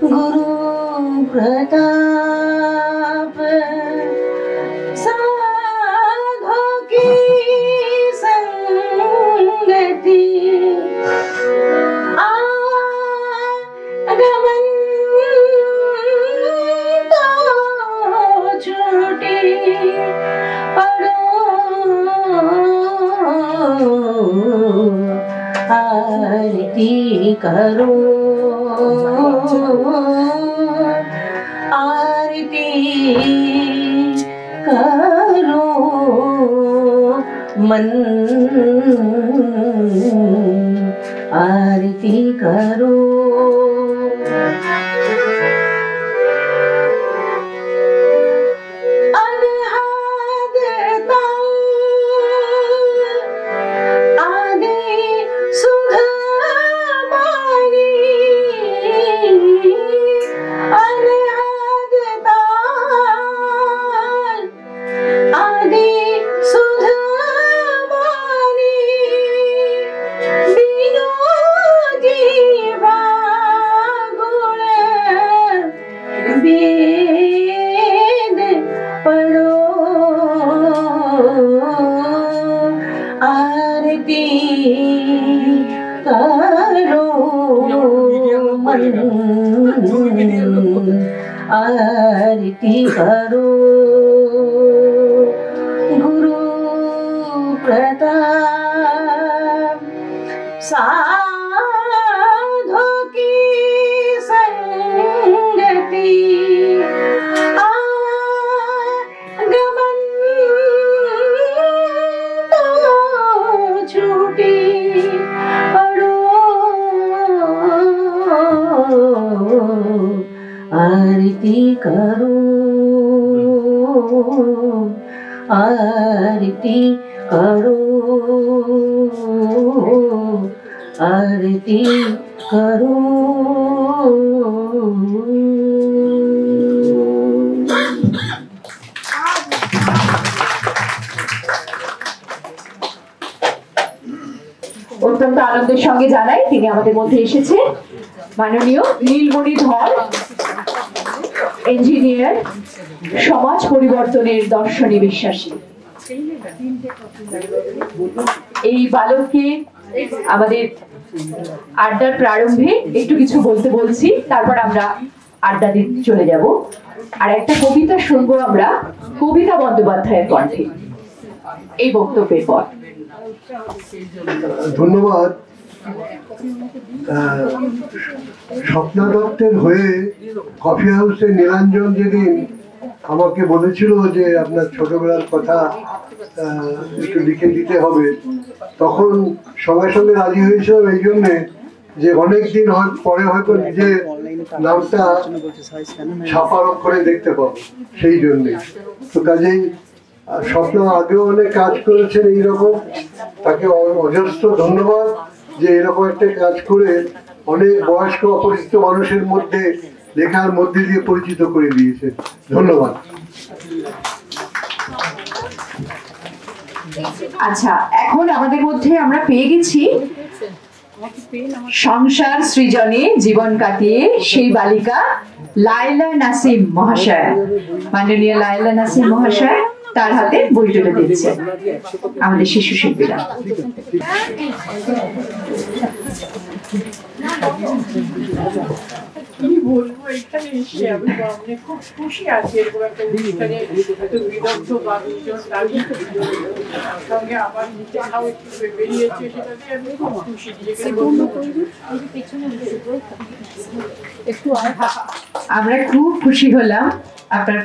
गुरु प्रताप साधु की संगति आगमन तो छूटे पड़ो आरती करो आरती करो मन, आरती करो आरती करो गुरु प्रताप साधु की संगति आगमन तो छूटे पड़ो आरती करो आरती करो आरती करो। অত্যন্ত আনন্দের সঙ্গে জানাই তিনি আমাদের মধ্যে এসেছেন মাননীয় নীলমণি ধর, ইঞ্জিনিয়ার, সমাজ পরিবর্তনের দর্শনে বিশ্বাসী। এই বালককে আমাদের আড্ডার প্রারম্ভে একটু কিছু বলতে বলছি, তারপর আমরা আড্ডা দিতে চলে যাব। আর একটা কবিতা শুনবো আমরা কবিতা বন্দ্যোপাধ্যায়ের কণ্ঠে এই বক্তব্যের পর। ধন্যবাদ। স্বপ্না দত্তের হয়ে কফি হাউসে নীলাঞ্জন যেদিন আমাকে বলেছিল যে আপনার ছোটবেলার কথা একটু লিখে দিতে হবে, তখন সঙ্গে সঙ্গে রাজি হয়েছিলাম এই জন্যে যে অনেকদিন পরে হয়তো নিজের নামটা ছাপার অক্ষরে দেখতে পাবো, সেই জন্যে। তো কাজেই স্বপ্ন আগেও অনেক কাজ করেছেন এইরকম, তাকে অজস্র ধন্যবাদ যে এরকম একটা কাজ করে অনেক বয়স্ক অপরিচিত মানুষের মধ্যে লেখার মধ্যে দিয়ে পরিচিত করে দিয়েছে। ধন্যবাদ। আচ্ছা, এখন আমাদের মধ্যে আমরা পেয়ে গেছি সংসার সৃজনে জীবন কাটিয়ে সেই বালিকা লায়লা নাসিম মহাশয়। মাননীয় লায়লা নাসিম মহাশয় তার হাতে বই তুলে দিচ্ছে আমাদের শিশু শিল্পীরা। কি বলবো, এখানে এসে আমি খুব খুশি আছি। এরকম একটা অনুষ্ঠানে এত বিদগ্ধ মানুষজন সঙ্গে আমার লেখাও একটু বেরিয়েছে, সেটাতে আমি খুব খুশি। আমরা খুব খুশি হলাম আপনার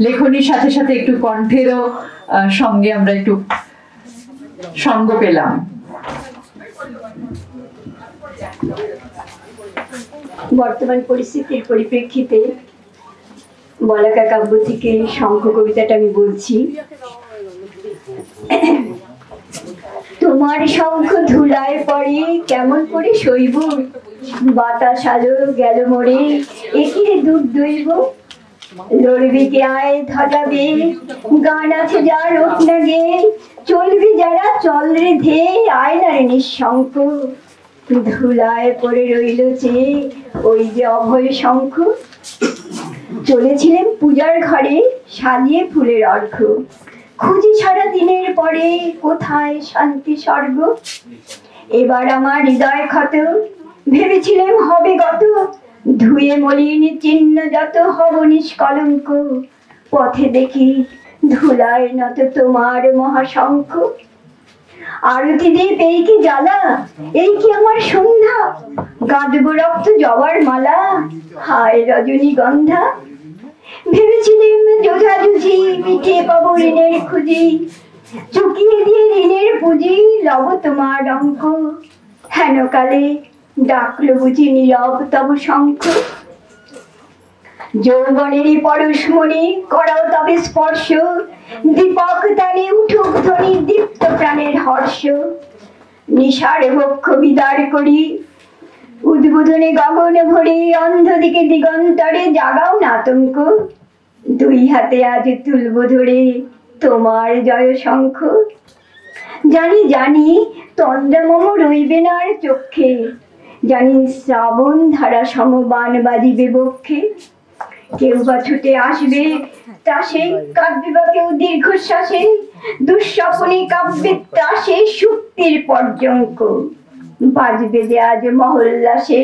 লেখনীর সাথে সাথে একটু কণ্ঠেরও সঙ্গে আমরা একটু সঙ্গ পেলাম। বর্তমান পরিস্থিতির পরিপ্রেক্ষিতে বলাকা কাব্য থেকে শঙ্খ কবিতাটা আমি বলছি। তোমার শঙ্খ ধুলায় পড়ে কেমন করে সইব বাতাস আলো গেল মোড়ে, একিরে দূর দৈব লড়বি কে আয় ধজাবে, গান আছে যার ওঠ না গে, চলবি যারা চল রে ধে, আয় না রে নিঃশঙ্ক, ধুলায় পড়ে রইল চেয়ে ওই যে অভয় শঙ্খ। চলেছিলেন পূজার ঘরে সাজিয়ে ফুলের অর্ঘ্য, খুঁজি সারা দিনের পরে কোথায় শান্তি স্বর্গ। এবার আমার হৃদয় ক্ষত, ভেবেছিলাম হবে গত, ধুয়ে মলিন চিহ্ন যত হব নিষ্কলঙ্ক, পথে দেখি ধুলায় নত তোমার মহাশঙ্খ। আরতি দীপ এই কি জ্বালা, এই কি আমার সন্ধ্যা, গাঁদব রক্ত জবার মালা, হায় রজনীগন্ধা। ভেবেছিলাম যোধাযুধি মিটিয়ে পাবো ঋণের খুঁজি, চুকিয়ে দিয়ে ঋণের পুঁজি লব তোমার অঙ্ক, হেন কালে ডাকলো বুঝি নীরব তব শঙ্খ। যৌবনেরই পরশমণি করাও তবে স্পর্শ, দীপক তানে উঠুক ধ্বনি দীপ্ত প্রাণের হর্ষ। নিশার বক্ষ বিদার করি উদ্বোধনে গগন ভরে, অন্ধ দিকে দিগন্তরে জাগাও না আতঙ্ক, দুই হাতে আজ তুলব ধরে তোমার জয় শঙ্খ। জানি জানি তন্দ্রা মম রইবে না আর চক্ষে, জানি শ্রাবণ ধারা সমবান বাজিবে বক্ষে। কেউ বা ছুটে আসবে তাসে, কাঁদবে বা কেউ দীর্ঘশ্বাসে, দুঃস্বপ্নে কাব্যে তাসে সুক্তির পর্যঙ্ক, বাজবে যে আজ মহল্লাসে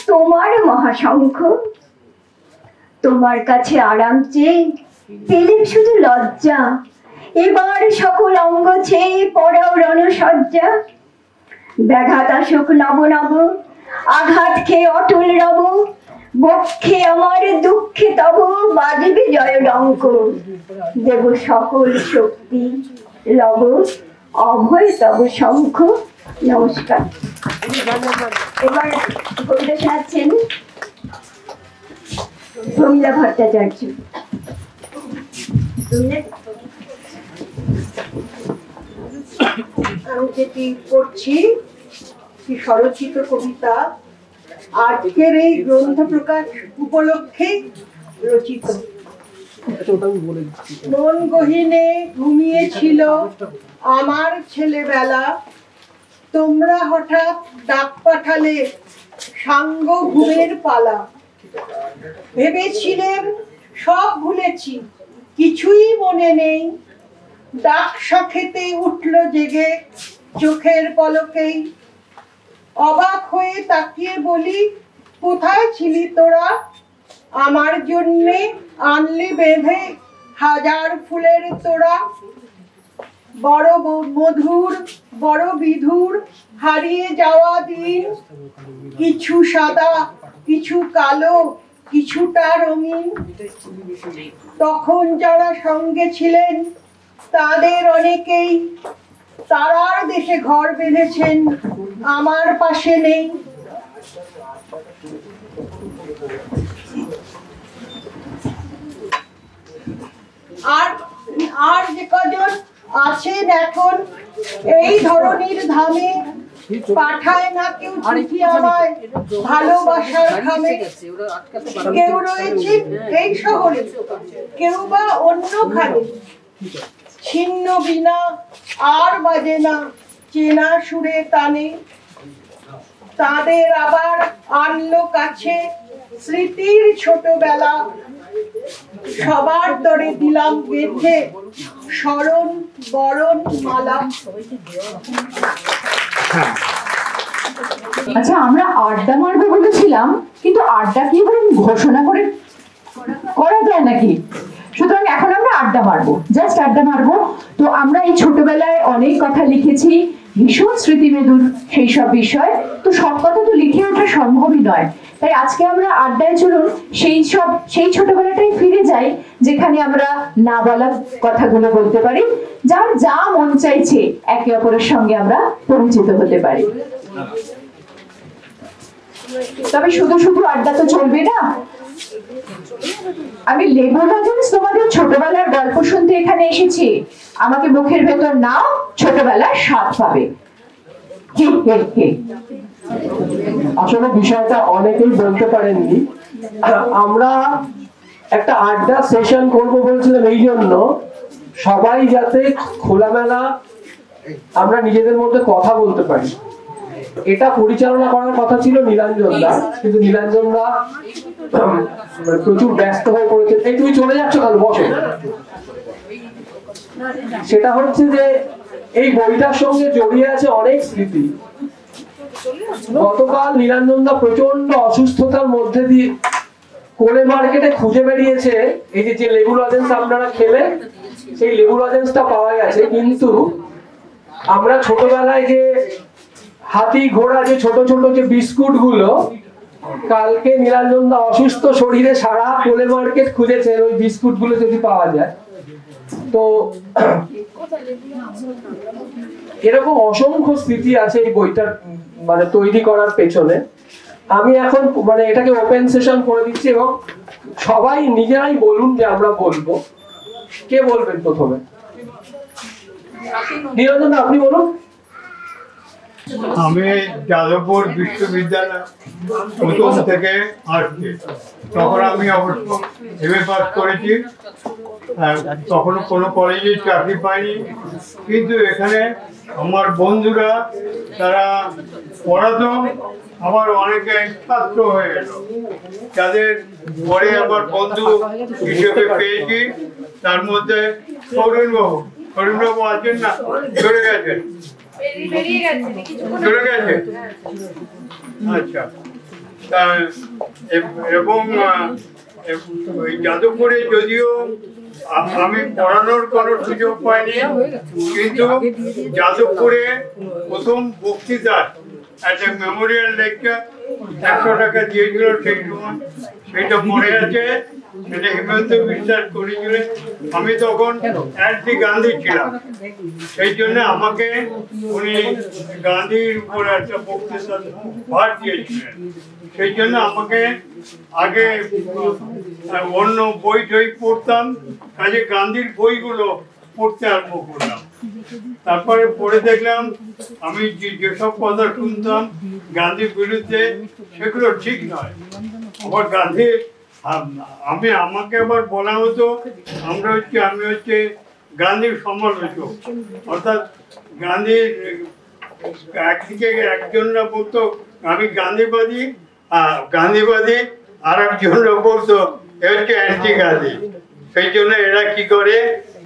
তোমার মহাশঙ্খ। তোমার কাছে আরাম চেয়ে পেলেম শুধু লজ্জা, এবার সকল অঙ্গ ছেয়ে পড়াও রণসজ্জা। ব্যাঘাত আসুক নব নব, আঘাত খেয়ে অটল রব, বক্ষে আমার দুঃখে তব বাজবে জয় ডঙ্ক। দেব সকল শক্তি লব অভয় তব শঙ্খ। নমস্কার। এবার কবিতা শোনাচ্ছেন প্রমীলা ভট্টাচার্য। আমি যেটি পড়ছি স্বরচিত কবিতা, আজকের এই গ্রন্থ প্রকাশ উপলক্ষে রচিত। মন গহীনে ঘুমিয়েছিল আমার ছেলেবেলা, তোমরা হঠাৎ ডাক পাঠালে সাঙ্গ ঘুমের পালা। ভেবেছিলেন সব ভুলেছি, কিছুই মনে নেই, ডাক সখেতে উঠল জেগে চোখের পলকেই। অবাক হয়ে তাকিয়ে বলি, কোথায় ছিলি তোরা, আমার জন্যে আনলি বেঁধে হাজার ফুলের তোড়া। বড় মধুর বড় বিধুর হারিয়ে যাওয়া দিন, কিছু সাদা কিছু কালো কিছুটা রঙিন। তখন যারা সঙ্গে ছিলেন তাদের অনেকেই তারার দেশে ঘর বেঁধেছেন, আমার পাশে নেই। আর যে কজন আছেন এখন এই ধরনের ধামে, পাঠায় না কেউ চিঠি আমায় ভালোবাসার খামে। কেউ রয়েছে এই শহরে, কেউ বা অন্যখানে, ছিন্ন বিনা আর বাজে না চেনা সুরে টানে। তাদের আবার আনলো কাছে স্মৃতির ছোটবেলা, সবার তরে দিলাম বেঁধে স্মরণ বরণ মালা। আচ্ছা, আমরা আড্ডা মারবো বলেছিলাম, কিন্তু আড্ডা কি ঘোষণা করে করা যায় নাকি? সুতরাং এখন আমরা আড্ডা মারবো, জাস্ট আড্ডা মারবো। তো আমরা এই ছোটবেলায় অনেক কথা লিখেছি, ভীষণ স্মৃতিমেদুর সেই সব বিষয়, তো সব কথা তো লিখে ওঠা সম্ভবই নয়। তাই আজকে আমরা আড্ডায় চলুন সেই ছোটবেলাটাই ফিরে যাই, যেখানে আমরা না বলা কথাগুলো বলতে পারি, যার যা মন চাইছে একে অপরের সঙ্গে আমরা পরিচিত হতে পারি। তবে শুধু শুধু আড্ডা তো চলবে না। আমি লেবু লজেন্স তোমাদের ছোটবেলার গল্প শুনতে এখানে এসেছি, আমাকে মুখের ভেতর নাও, ছোটবেলার স্বাদ পাবে। আসলে বিষয়টা অনেকেই বলতে পারেননি। আমরা একটা আড্ডা সেশন করব বলছিলাম এই জন্য, সবাই যাতে খোলামেলা আমরা নিজেদের মধ্যে কথা বলতে পারি। এটা পরিচালনা করার কথা ছিল নীলাঞ্জন দা, কিন্তু নীলাঞ্জন দা প্রচুর ব্যস্ত হয়ে পড়েছে। এই তুমি চলে যাচ্ছ কাল, বসো। সেটা হচ্ছে যে এই বইটার সঙ্গে জড়িয়ে আছে অনেক স্মৃতি। গতকাল নীলাঞ্জন দা প্রচন্ড অসুস্থতার মধ্যে দিয়ে কোলে মার্কেটে খুঁজে বেরিয়েছে এই যে লেবু লজেন্স আপনারা খেলে, সেই লেবু লজেন্সটা পাওয়া গেছে। কিন্তু আমরা ছোটবেলায় যে হাতি ঘোড়া যে ছোট ছোট যে বিস্কুট গুলো, কালকে নীলাঞ্জন দা অসুস্থ শরীরে সারা কোলে মার্কেট খুঁজেছে ওই বিস্কুট গুলো যদি পাওয়া যায়। তো এরকম অসংখ্য স্মৃতি আছে এই বইটার মানে তৈরি করার পেছনে। আমি এখন মানে এটাকে ওপেন সেশন করে দিচ্ছি এবং সবাই নিজেরাই বলুন যে আমরা বলবো। কে বলবেন প্রথমে? নীলাঞ্জন আপনি বলুন। আমি যাদবপুর বিশ্ববিদ্যালয় প্রথম থেকে আসছি। তখন আমি অবশ্য এমএ পাস করেছি, তখন কোনো কলেজে চাকরি পাইনি, কিন্তু এখানে আমার বন্ধুরা তারা পড়াতো, আবার অনেকে ছাত্র হয়ে গেল, যাদের পরে আবার বন্ধু হিসেবে পেয়েছি। তার মধ্যে সৌরিনবাবু আছেন না, চলে গেছেন, চলে গেছে। আচ্ছা, এবং যাদবপুরে যদিও আমি পড়ানোর কোনো সুযোগ পাইনি, কিন্তু যাদবপুরে প্রথম বক্তৃতার একটা মেমোরিয়াল লেকচার 100 টাকা দিয়েছিল সেই সময়, সেটা মনে আছে। সেটা হেমন্ত বিশ্বাস করেছিলেন। আমি তখন অ্যান্টি গান্ধী ছিলাম, সেই জন্য আমাকে উনি গান্ধীর উপর একটা বক্তৃতা ভার দিয়েছিলেন। সেই জন্য আমাকে আগে অন্য বই টই পড়তাম, কাজে গান্ধীর বইগুলো পড়তে আরম্ভ করলাম। তারপরে পড়ে দেখলাম আমি যেসব কথা শুনতাম গান্ধীর বিরুদ্ধে, সেগুলো ঠিক নয়। আবার গান্ধীর আমাকে আবার বলা হতো আমি হচ্ছে গান্ধীর সমালোচক, অর্থাৎ গান্ধীর একদিকে একজনরা বলতো আমি গান্ধীবাদী, আর একজনরা বলতো এ হচ্ছে অ্যান্টি গান্ধী। সেই জন্য এরা কি করে,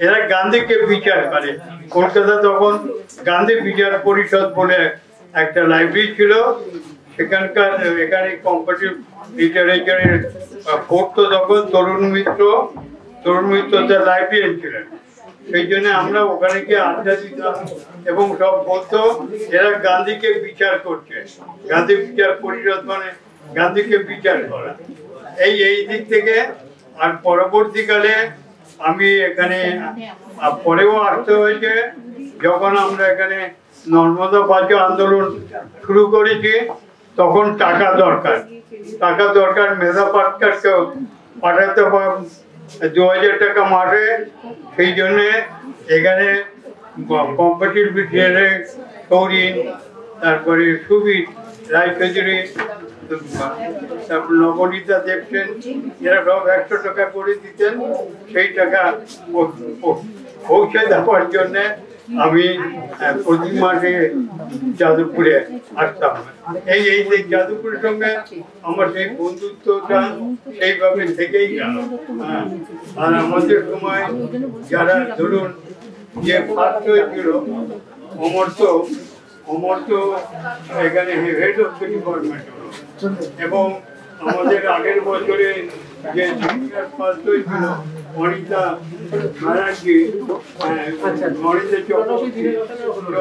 এরা গান্ধীকে বিচার করে। কলকাতা তখন গান্ধী বিচার পরিষদ বলে একটা লাইব্রেরি ছিল, সেখানকার এখানে কম্পারেটিভ লিটারেচারের পড়তো তখন তরুণ মিত্র তার লাইব্রেরিয়ান ছিলেন। সেই জন্য আমরা ওখানে গিয়ে আড্ডা দিতাম এবং সব বলতো এরা গান্ধীকে বিচার করছে। গান্ধী বিচার পরিষদ মানে গান্ধীকে বিচার করা। এই দিক থেকে আর পরবর্তীকালে আমি এখানে পরেও আসতে হয়েছে, যখন আমরা এখানে নর্মদা বাঁচাও আন্দোলন শুরু করেছি, তখন টাকা দরকার। মেধা পাটকারকেও পাঠাতে 2000 টাকা মাসে। সেই জন্যে এখানে কম্পিটিভ বিটিআরে সৌরিন, তারপরে সুবীর রায়চৌধুরী, তারপর নবনীতা দেবসেন, এরা সব 100 টাকা করে দিতেন। সেই টাকা পৌঁছে দেওয়ার জন্যে আমি প্রতি মাসে যাদবপুরে আসতাম। এই যাদবপুরের সঙ্গে আমার সেই বন্ধুত্বটা সেইভাবে থেকেই গেল। আর আমাদের সময় যারা ধরুন যে ফার্স্ট হয়েছিল অমর্ত এখানে হেড অফ দ্য ডিপার্টমেন্ট হলো, এবং আমাদের আগের বছরে যে জুনিয়র ফার্স্ট হয়েছিল অনিতা ব্যানার্জি, অনিতা চক্রবর্তী,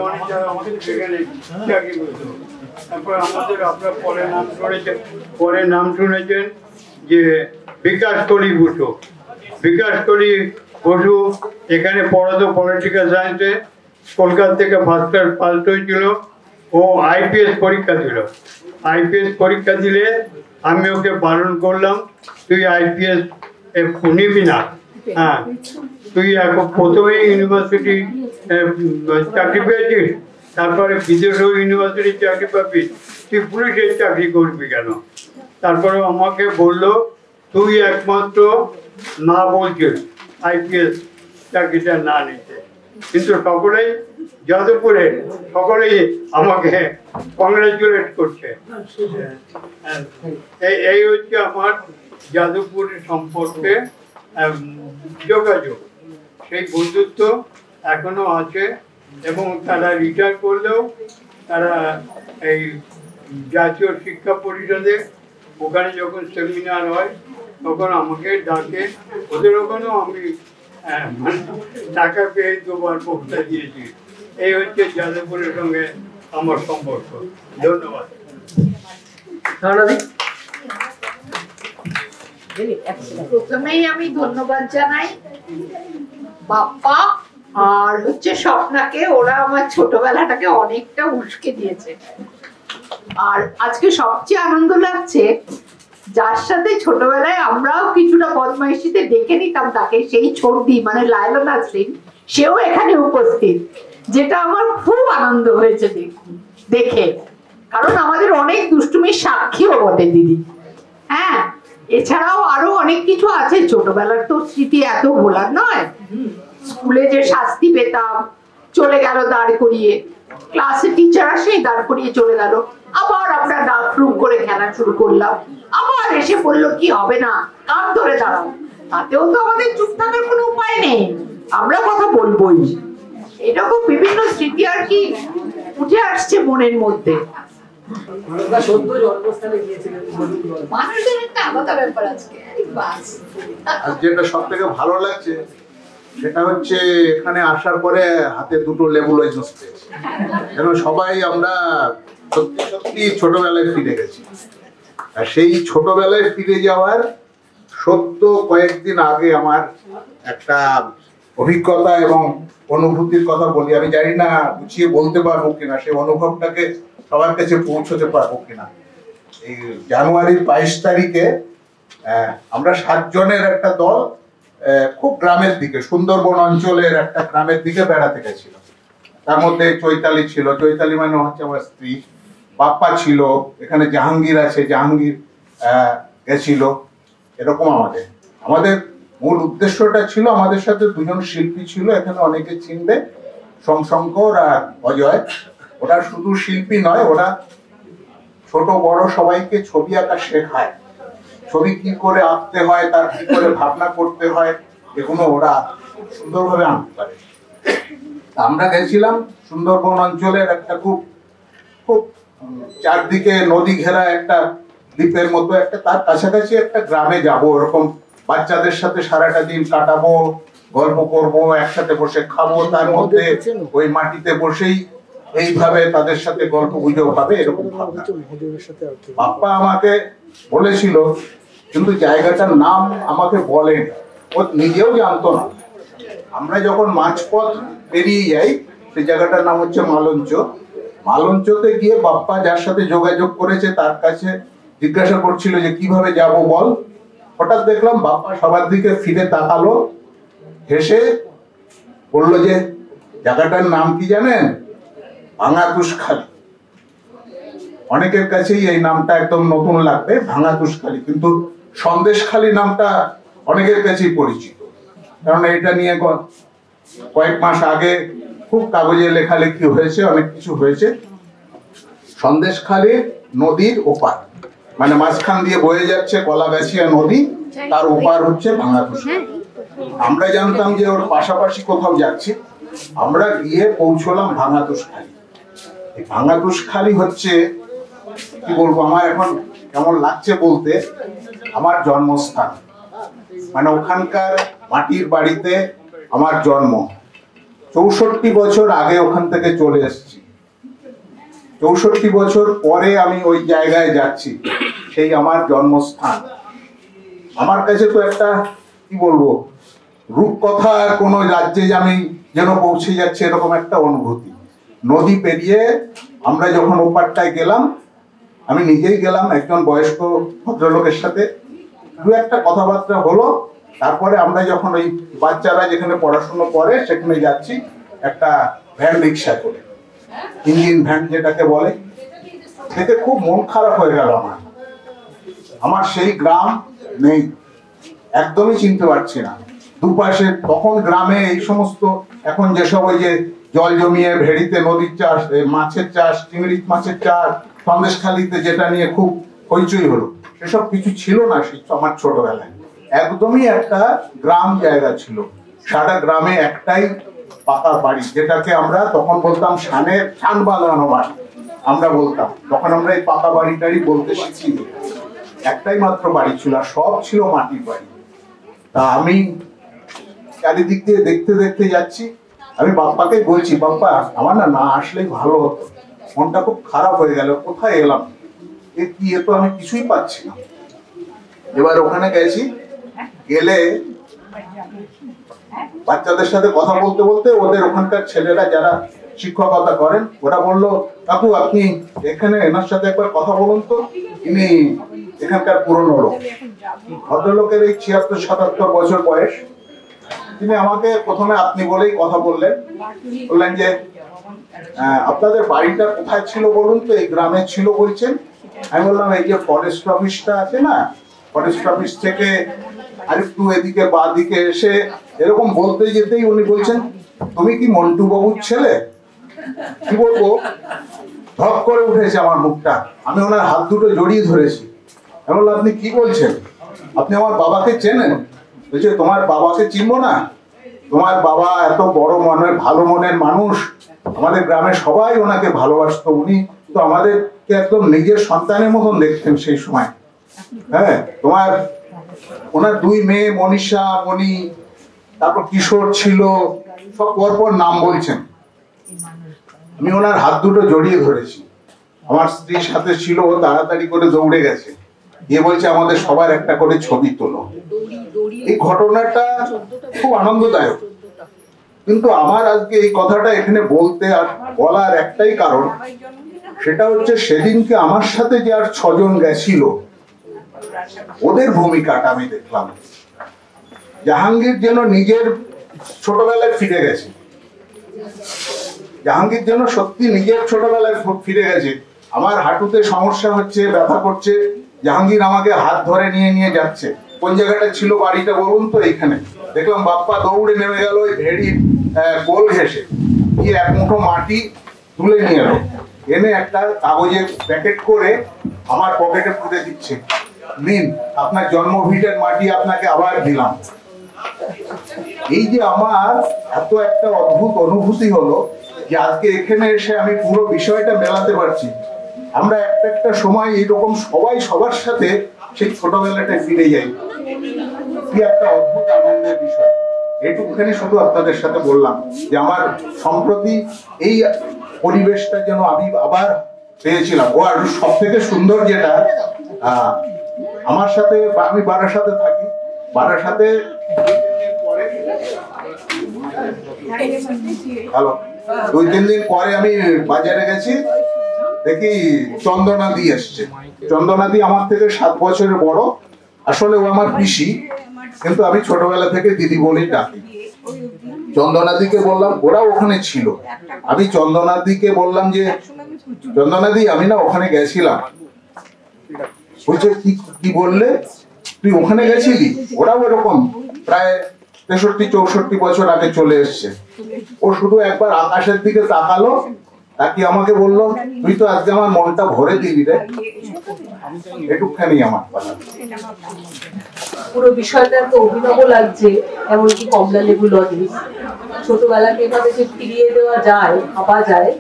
অনিতা আমাদের সেখানে চাকরি করতো। তারপর আমাদের আপনার পরে নাম শুনেছেন যে বিকাশ কলি বসু এখানে পড়াতো পলিটিক্যাল সায়েন্সে, কলকাতা থেকে ফার্স্ট ক্লাস পাস হয়েছিল। ও আইপিএস পরীক্ষা দিলে আমি ওকে বারণ করলাম, তুই আইপিএস নিবি না। তুই এখন প্রথমেই ইউনিভার্সিটি চাকরি পেয়েছিস, তারপরে বিদেশেও ইউনিভার্সিটির চাকরি পাবি, তুই পুলিশের চাকরি করবি কেন? তারপরে আমাকে বললো তুই একমাত্র না বলছিস আইপিএস চাকরিটা না নিতে, কিন্তু সকলেই যাদবপুরে সকলেই আমাকে কংগ্রেচুলেট করছে। এই হচ্ছে আমার যাদবপুরের সম্পর্কে যোগাযোগ, সেই বন্ধুত্ব এখনো আছে এবং তারা রিটায়ার করলেও তারা এই জাতীয় শিক্ষা পরিষদে ওখানে যখন সেমিনার হয় তখন আমাকে ডাকে, ওদের ওখানেও আমি টাকা পেয়ে দুবার বক্তা দিয়েছি। এই হচ্ছে যাদবপুরের সঙ্গে আমার সম্পর্ক। ধন্যবাদ। প্রথমেই আমি ধন্যবাদ জানাই বাপ্পা আর হচ্ছে স্বপ্নাকে, ওরা আমার ছোটবেলাটাকে অনেকটা উস্কে দিয়েছে। আর আজকে সবচেয়ে আনন্দ লাগছে যার সাথে ছোটবেলায় আমরাও কিছুটা বদমাইশিতে দেখে নিতাম তাকে, সেই ছোটদি মানে লায়লা নাসরিন, সেও এখানে উপস্থিত, যেটা আমার খুব আনন্দ হয়েছে দেখে, কারণ আমাদের অনেক দুষ্টুমির সাক্ষীও বটে দিদি। হ্যাঁ, এছাড়াও আরো অনেক কিছু আছে, ছোটবেলার তো স্মৃতি এত ভোলার নয়। স্কুলে যে শাস্তি পেতাম, চলে গেল দাঁড় করিয়ে, ক্লাসে টিচার আসে দাঁড় করিয়ে চলে গেল, আবার আমরা ডাক রুম করে খেলা শুরু করলাম, আবার এসে বললো কি হবে না, কান ধরে দাঁড়াও, তাতেও তো আমাদের চুপ থাকার কোনো উপায় নেই, আমরা কথা বলবোই। এরকম বিভিন্ন স্মৃতি আর কি উঠে আসছে মনের মধ্যে। মানুষের একটা আলাদা ব্যাপার আজকে। আর যেটা সব থেকে ভালো লাগছে সেটা হচ্ছে এখানে আসার পরে হাতে দুটো লেবু লাইসেন্স পেয়েছি, কেন সবাই আমরা সত্যি সত্যি ছোটবেলায় ফিরে গেছি। আর সেই ছোটবেলায় ফিরে যাওয়ার সত্য কয়েকদিন আগে আমার একটা অভিজ্ঞতা এবং অনুভূতির কথা বলি। আমি জানি না গুছিয়ে বলতে পারবো কিনা, সেই অনুভবটাকে সবার কাছে পৌঁছতে পারবো কিনা। এই জানুয়ারির 22 তারিখে আমরা 7 জনের একটা দল খুব গ্রামের দিকে, সুন্দরবন অঞ্চলের একটা গ্রামের দিকে বেড়াতে গেছিল। তার মধ্যে চৈতালি ছিল, চৈতালি মানে হচ্ছে আমার স্ত্রী, বাপ্পা ছিল, এখানে জাহাঙ্গীর আছে, জাহাঙ্গীর গেছিল। এরকম আমাদের মূল উদ্দেশ্যটা ছিল, আমাদের সাথে 2 জন শিল্পী ছিল, এখানে অনেকে চিনবে, সোমশঙ্কর আর অজয়। ওরা শুধু শিল্পী নয়, ওরা ছোট বড় সবাইকে ছবি আঁকা শেখায়, ছবি কি করে আঁকতে হয়, তার কি করে ভাবনা করতে হয়, এগুলো ওরা সুন্দরভাবে আঁকতে পারে। আমরা গেছিলাম সুন্দরবন অঞ্চলের একটা খুব খুব চারদিকে নদী ঘেরা একটা দ্বীপের মতো একটা, তার কাছাকাছি একটা গ্রামে যাব, ওরকম বাচ্চাদের সাথে সারাটা দিন কাটাবো, গল্প করব, একসাথে বসে খাবো, তার মধ্যে ওই মাটিতে বসেই এইভাবে তাদের সাথে গল্প গুজব হবে, এরকম ভাবনা। বাপ্পা আমাকে বলেছিল, কিন্তু জায়গাটার নাম আমাকে বলেনি, ও নিজেও জানতো না। আমরা যখন মাঝপথ পেরিয়ে যাই, সেই জায়গাটার নাম হচ্ছে মালঞ্চ। মালঞ্চতে গিয়ে বাপ্পা যার সাথে যোগাযোগ করেছে তার কাছে জিজ্ঞাসা করছিল যে কিভাবে যাব বল। হঠাৎ দেখলাম বাপ্পা সবার দিকে ফিরে তাকালো, হেসে বললো যে জায়গাটার নাম কি জানেন? ভাঙাতুষখালী। অনেকের কাছেই এই নামটা একদম নতুন লাগবে, ভাঙাতুষখালী, কিন্তু সন্দেশখালী নামটা অনেকের কাছেই পরিচিত, কারণ এটা নিয়ে কয়েক মাস আগে খুব কাগজে লেখালেখি হয়েছে, অনেক কিছু হয়েছে। সন্দেশখালী নদীর ওপার, মানে মাঝখান দিয়ে বয়ে যাচ্ছে কলাগাছিয়া নদী, তার ওপার হচ্ছে ভাঙাতুষখালী। আমরা জানতাম যে ওর পাশাপাশি কোথাও যাচ্ছি, আমরা গিয়ে পৌঁছলাম ভাঙাতুষখালী। এই ভাঙাতুষখালী হচ্ছে কি বলবো, আমার এখন কেমন লাগছে বলতে, আমার জন্মস্থান, মানে ওখানকার মাটির বাড়িতে আমার জন্ম। 64 বছর আগে ওখান থেকে চলে এসেছি, 64 বছর পরে আমি ওই জায়গায় যাচ্ছি, সেই আমার জন্মস্থান। আমার কাছে তো একটা কি বলবো, রূপকথার কোনো রাজ্যে আমি যেন পৌঁছে যাচ্ছে এরকম একটা অনুভূতি। নদী পেরিয়ে আমরা যখন ওপারটায় গেলাম, আমি নিজেই গেলাম একজন বয়স্ক ভদ্রলোকের সাথে, 2-1 কথাবার্তা হলো। তারপরে আমরা যখন ওই বাচ্চারা যেখানে পড়াশোনা করে সেখানে যাচ্ছি একটা ভ্যান রিক্সা করে। ইঞ্জিন ভ্যান যেটাকে বলে, দেখে খুব মন খারাপ হয়ে গেল আমার। আমার সেই গ্রাম নেই, একদমই চিনতে পারছি না। দুপাশে তখন গ্রামে এই সমস্ত এখন যেসব ওই যে জল জমিয়ে ভেড়িতে নদীর চাষ, মাছের চাষ, চিংড়ি মাছের চাষ, সন্দেশখালিতে যেটা নিয়ে খুব হইচই হলো, সেসব কিছু ছিল না সেই আমার ছোটবেলায়। একদমই একটা গ্রাম জায়গা ছিল, সারা গ্রামে একটাই পাকা বাড়ি, যেটাকে আমরা তখন বলতাম ছান বাঁধানো বাড়ি আমরা বলতাম। তখন আমরা এই পাকা বাড়িটাই বলতে শিখি। একটাই মাত্র বাড়ি ছিল, আর সব ছিল মাটির বাড়ি। তা আমি চারিদিক দিয়ে দেখতে দেখতে যাচ্ছি, আমি বাপ্পাকে বলছি, বাপ্পা আমার না আসলেই ভালো হতো, মনটা খুব খারাপ হয়ে গেল, কোথায় এলাম, কি এ তো আমি কিছুই পাচ্ছি না। এবার ওখানে গেছি, গেলে বাচ্চাদের সাথে কথা বলতে বলতে ওদের ওখানকার ছেলেরা যারা শিক্ষকতা করেন ওরা বললো, কাকু আপনি এখানে এনার সাথে একবার কথা বলুন তো, ইনি এখানকার পুরনো লোক। ভদ্রলোকের এই ৭৬-৭৭ বছর বয়স। তিনি আমাকে প্রথমে আপনি বলেই কথা বললেন যে আপনাদের বাড়িটা কোথায় ছিল বলুন তো, এই গ্রামে ছিল বলছেন। আমি বললাম এই যে ফরেস্ট অফিসটা আছে না, ফরেস্ট অফিস থেকে আরেকটু এদিকে বা দিকে এসে এরকম বলতে যেতেই উনি বলছেন, তুমি কি মন্টু বাবুর ছেলে? কি বলবো, ধপ করে উঠেছে আমার মুখটা। আমি ওনার হাত দুটো জড়িয়ে ধরেছি। আমি বললাম আপনি কি বলছেন, আপনি আমার বাবাকে চেনেন? বলছে তোমার বাবাকে চিনবো না? তোমার বাবা এত বড় মনের ভালো মনের মানুষ, আমাদের গ্রামে সবাই ওনাকে ভালোবাসতো, উনি তো আমাদেরকে একদম নিজের সন্তানের মতন দেখতেন সেই সময়। হ্যাঁ, তোমার ওনার 2 মেয়ে মনীষা, মণি, তারপর কিশোর ছিল, সব পরপর নাম বলছেন। আমি ওনার হাত দুটো জড়িয়ে ধরেছি। আমার স্ত্রীর সাথে ছিল, তাড়াতাড়ি করে দৌড়ে গেছে, গিয়ে বলছে আমাদের সবার একটা করে ছবি তোলো। এই ঘটনাটা খুব আনন্দদায়ক, কিন্তু আমার আজকে এই কথাটা এখানে বলতে আর বলার একটাই কারণ, সেটা হচ্ছে সেদিনকে আমার সাথে যে আর 6 জন গেছিল ওদের ভূমিকাটা আমি দেখলাম। জাহাঙ্গীর যেন নিজের ছোটবেলায় ফিরে গেছে, জাহাঙ্গীর যেন সত্যি নিজের ছোটবেলায় ফিরে গেছে। আমার হাঁটুতে সমস্যা হচ্ছে, ব্যথা করছে, জাহাঙ্গীর আমাকে হাত ধরে নিয়ে নিয়ে যাচ্ছে। কোন জায়গাটা ছিল বাড়িটা বলুন তো? এইখানে। দেখলাম বাপ্পা দৌড়ে নেমে গেল ওই ভেড়ির কোল ঘেঁষে, গিয়ে এক মুঠো মাটি তুলে নিয়ে এলো, এনে একটা কাগজের প্যাকেট করে আমার পকেটে পুঁতে দিচ্ছে, নিন আপনার জন্মভিটের মাটি আপনাকে আবার দিলাম। এই যে আমার এত একটা অদ্ভুত অনুভূতি হলো যে আজকে এখানে এসে আমি পুরো বিষয়টা মেলাতে পারছি। আমরা একটা সময় এইরকম সবাই সবার সাথে সেই ছোটবেলাটায় ফিরে যাই, কি একটা অদ্ভুত আনন্দের বিষয়। এইটুকুখানি শুধু আপনাদের সাথে বললাম যে আমার সম্প্রতি এই পরিবেশটা যেন আমি আবার পেয়েছিলাম। ও আর সব থেকে সুন্দর যেটা, আমার সাথে, আমি বারাসাতে থাকি, বারাসাতে হ্যালো 2-3 দিন পরে আমি বাজারে গেছি, দেখি চন্দনাদি এসছে। চন্দনাদি আমার থেকে 7 বছরের বড়, আসলে ও আমার পিসি, কিন্তু আমি ছোটবেলা থেকে দিদি বলেই ডাকি। চন্দনাদিকে বললাম, ওরা ওখানে ছিল, আমি চন্দনাদিকে বললাম যে চন্দনাদি আমি না ওখানে গেছিলাম। বলছে কি বললে, তুই ওখানে গেছিলি? ওরাও এরকম প্রায় 63-64 বছর আগে চলে এসছে। ও শুধু একবার আকাশের দিকে তাকালো, তাকিয়ে আমাকে বললো, তুই তো আজকে আমার মনটা ভরে দিবি রে। এটুকখানি আমার কথা। পুরো বিষয়টা তো অভিনব লাগছে, এমনকি কমলা লেবু লজেন্স ছোটবেলাকে এভাবে যে ফিরিয়ে দেওয়া যায়, ভাবা যায়,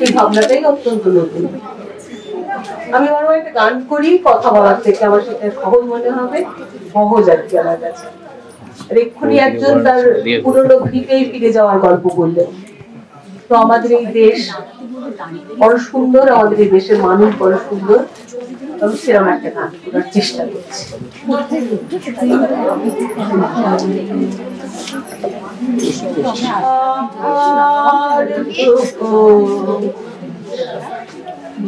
এই ভাবনাটাই অত্যন্ত নতুন। আমি বরং একটা গান করি কথা বলার থেকে, আমার সেটা সহজ মনে হবে, সহজ আর কি আমার কাছে। আর এক্ষুনি একজন তার পুরোনো ভিটেই ফিরে যাওয়ার গল্প বললেন। তো আমাদের এই দেশ বড় সুন্দর, আমাদের এই দেশের মানুষ বড় সুন্দর, আমি সেরকম একটা গান করার চেষ্টা করছি।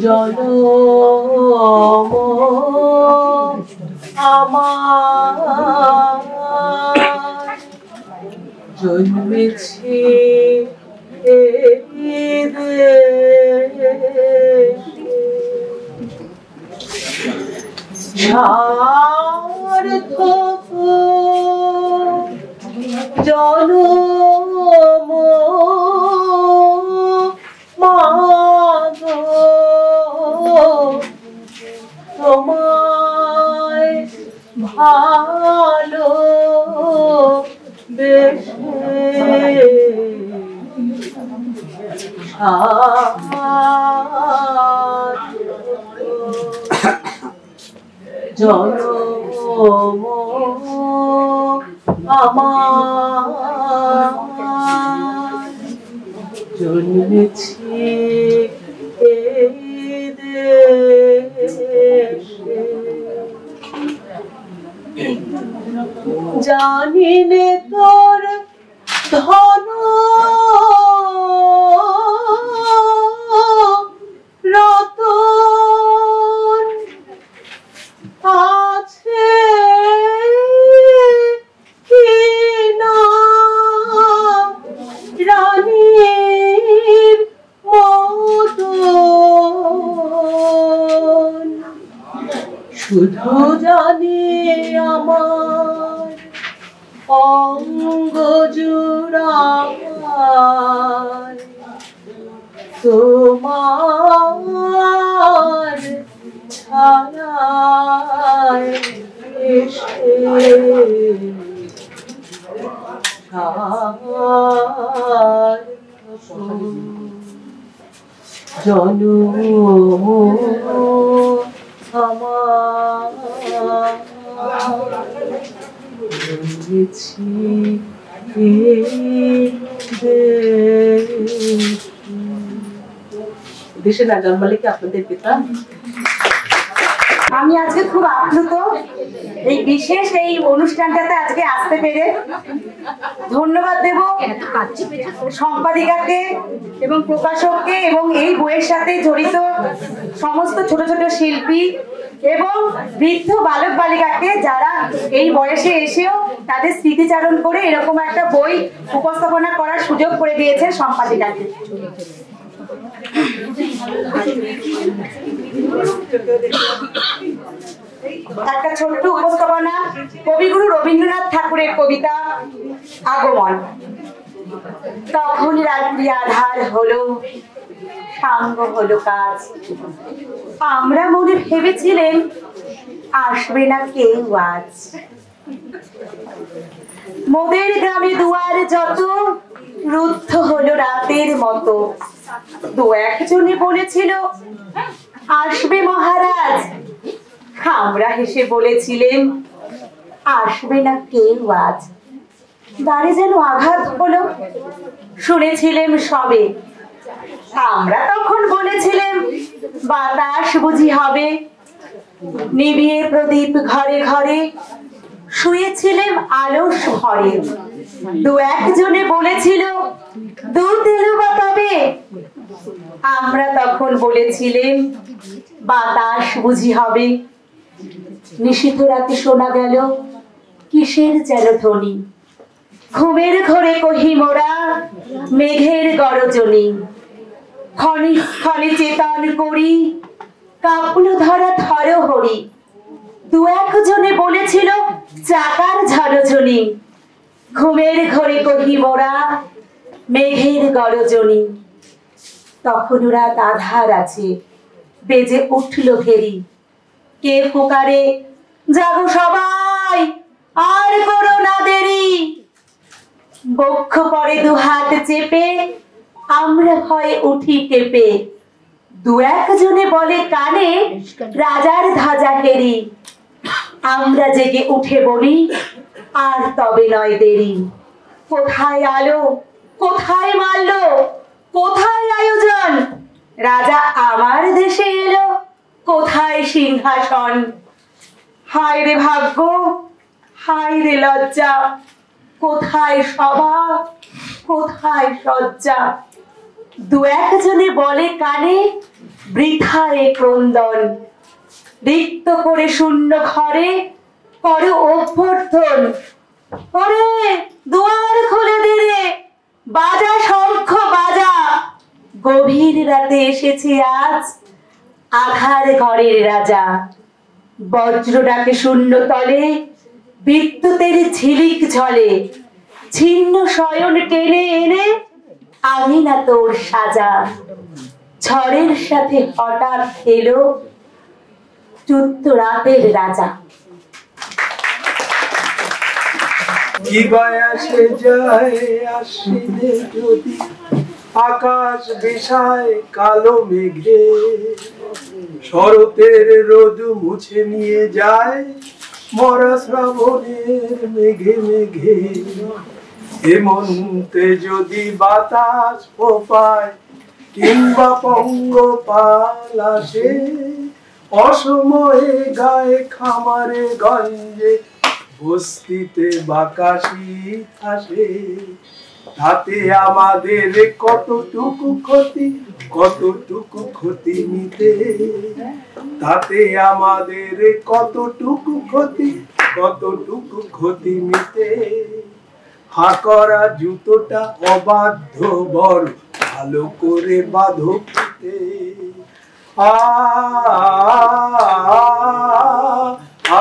জনম আমার জন্মেছে এই দেশ সার্থক জনম মাগো তোমায় ভালো বেশে জনম আমার জন্মেছি এই দেশে জানি নে তোর ধন রতন আছে কি না রানীর মতন শুধু জানি আমার অঙ্গ জুড়ায় তোমার ছায়ায় এসে জনম আমার জন্মেছি দেশে না জন্মালে কি আপনাদের পিতা? আমি আজকে খুব আপ্লুত এই বিশেষ এই অনুষ্ঠানটাতে আজকে আসতে পেরে। ধন্যবাদ দেব সম্পাদিকাকে এবং প্রকাশককে এবং এই বইয়ের সাথে জড়িত সমস্ত ছোট ছোট শিল্পী এবং বৃদ্ধ বালক বালিকাকে যারা এই বয়সে এসেও তাদের স্মৃতিচারণ করে এরকম একটা বই উপস্থাপনা করার সুযোগ করে দিয়েছে সম্পাদিকাকে। একটা ছোট্ট উপস্থাপনা কবিগুরু রবীন্দ্রনাথ ঠাকুরের কবিতা আগমন। তখন রাত্রি আধার হলো, সাঙ্গ হলো কাজ, আমরা মনে ভেবেছিলেন আসবে না কেউ আজ। মোদের গ্রামে দুয়ার যত রুদ্ধ হলো রাতের মতো, দু একজনে বলেছিল আসবে মহারাজ, আমরা হেসে বলেছিলেন আসবে না কেউ আজ। দ্বারে যেন আঘাত হলো, শুনেছিলেন সবে, আমরা তখন বলেছিলেন বাতাস বুঝি হবে। নিবিয়ে প্রদীপ ঘরে ঘরে, শুয়েছিলেন আলস ভরে, দু একজনে বলেছিল দুধ এলো বা তবে, আমরা তখন বলেছিলেন বাতাস বুঝি হবে। নিশীথ রাতে শোনা গেল কিসের যেন ধ্বনি, ঘুমের ঘরে কহি মোরা মেঘের গরজনী। ক্ষণে ক্ষণে চেতন করি কাঁপল ধরা থর হরি, দু একজনে বলেছিল চাকার ঝরঝনি। ঘুমের ঘরে কহি মোরা মেঘের গরজনী। তখন রাত আধার আছে, বেজে উঠল ভেরি, কে পুকারে জাগো সবাই আর করো না দেরি। বক্ষ পরে দুহাত চেপে আমরা ভয়ে উঠি কেঁপে, দু একজনে বলে কানে রাজার ধ্বজা হেরি। আমরা জেগে উঠে বলি আর তবে নয় দেরি। কোথায় আলো, কোথায় মাল্য, কোথায় আয়োজন, রাজা আমার দেশে এলো, কোথায় সিংহাসন। হায় রে ভাগ্য, হায় রে লজ্জা, কোথায় সভা, কোথায় সজ্জা। দু একজনে বলে কানে বৃথা এ ক্রন্দন। রিক্ত করে শূন্য ঘরে করো অভ্যর্থন। ওরে দুয়ার খুলে দে রে, বাজা শঙ্খ বাজা। গভীর রাতে এসেছে আজ আধার ঘরের রাজা। বজ্র ডাকে শূন্য তলে, বিদ্যুতের ঝিলিক ঝলে, ছিন্ন শয়ন টেনে এনে আমি না তোর সাজা। ঝড়ের সাথে হঠাৎ এলো যুদ্ধ রাতের রাজা। কি বায়াসে যায় আসিলে যদি আকাশ বিষায় কালো মেঘে, শরতের রোদ মুছে নিয়ে যায় মরা শ্রাবণের মেঘে মেঘে। হেমন্তে যদি বাতাস পোপায় কিংবা পঙ্গপাল আসে, অসময়ে গায়ে খামারে গঞ্জে বস্তিতে বাকাশি আসে। তাতে আমাদের কতটুকু ক্ষতি নিতে, তাতে আমাদের কতটুকু ক্ষতি নিতে। হা করা জুতোটা অবাধ্য বড় ভালো করে বাঁধো ফিতে। আ আ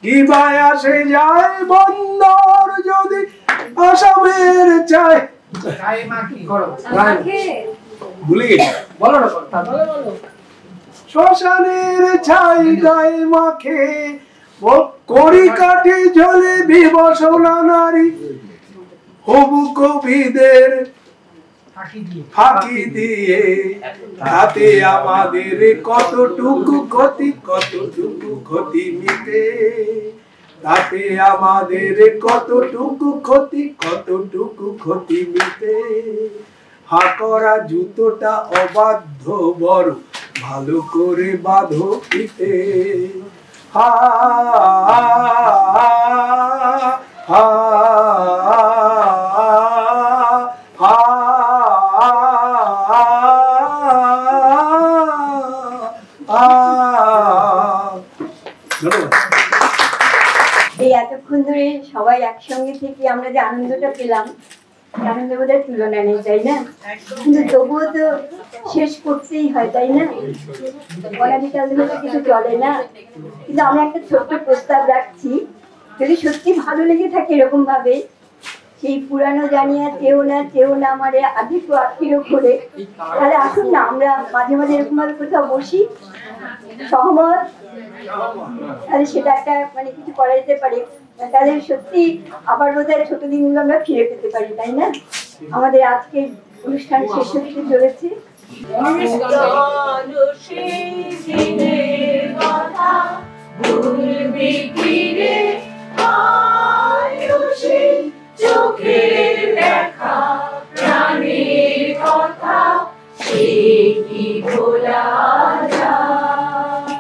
কি বায়াসে যায় বন্দর যদি আসামের চাই। ভুলে গেছি, বলো না শ্মশানের ছাই গায়ে মাখে, কড়ি কাঠে জ্বলে বিবসনা নারী, হবু কবিদের ফাঁকি দিয়ে। তাতে আমাদের কতটুকু ক্ষতি মিটে, তাতে আমাদের কতটুকু ক্ষতি মিটে। হা করা জুতোটা অবাধ্য বড় ভালো করে বাঁধো ফিতে। হা হা হা এই এতক্ষণ ধরে সবাই একসঙ্গে থেকে আমরা যে আনন্দটা পেলাম, আনন্দ বোধের তুলনা নেই, তাই না? কিন্তু তবুও তো শেষ করতেই হয়, তাই না? অনাদিকাল ধরে তো কিছু চলে না। কিন্তু আমরা একটা ছোট্ট প্রস্তাব রাখছি, যদি সত্যি ভালো লেগে থাকে এরকম ভাবে, সেই পুরানো জানিয়া চেও না আমারে আধিক্য আত্মীয় করে, তাহলে আসুন না আমরা মাঝে মাঝে এরকম ভাবে কোথাও বসি, সহমত, তাহলে সেটা একটা মানে কিছু করা যেতে পারে। তাহলে সত্যি আবার বোধহয় ছোট দিনগুলো আমরা ফিরে পেতে পারি, তাই না? আমাদের আজকের অনুষ্ঠান শেষ হতে চলেছে। চোখের দেখা প্রাণের কথা সে কি ভোলা যায়?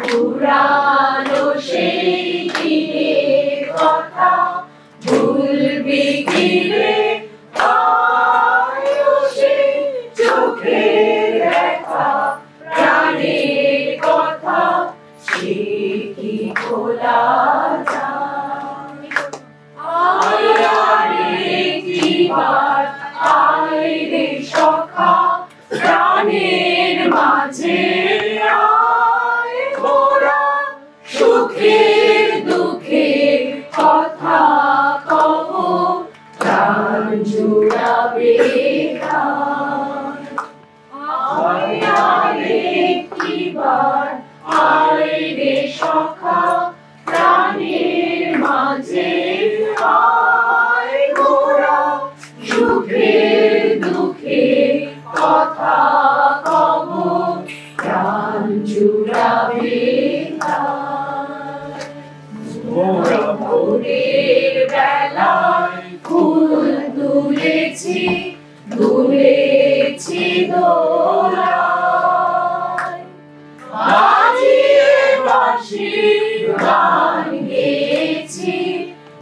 পুরানো সেই দিনের কথা ভুলবি কি রে? চোখের দেখা প্রাণের কথা সে কি ভোলা যায়? প্রাণের মাঝে আয় মোরা সুখের দুঃখের কথা কব, প্রাণ জুড়াবে একটিবার আয় রে সখা, প্রাণের মাঝে আয় মোরা সুখের দুঃখের কথা কব, প্রাণ জুড়াবে ভোরের বেলায় ফুল তুলেছি দোলায়, বাজিয়ে বাঁশি গান গেয়েছি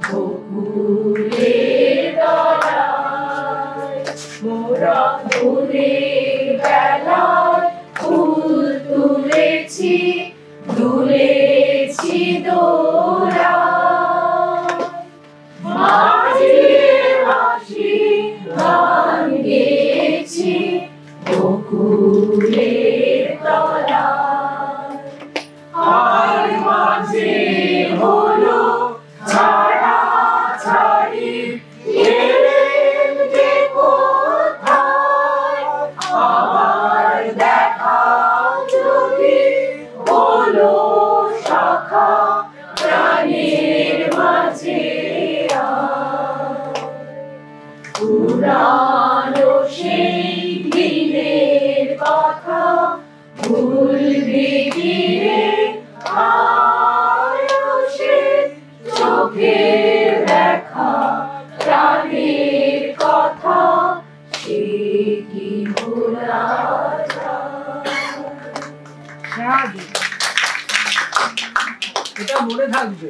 বকুলের তলায়। মোরা ভোরের বেলায় ফুল তুলেছি দোলায়। এটা মনে থাকবে।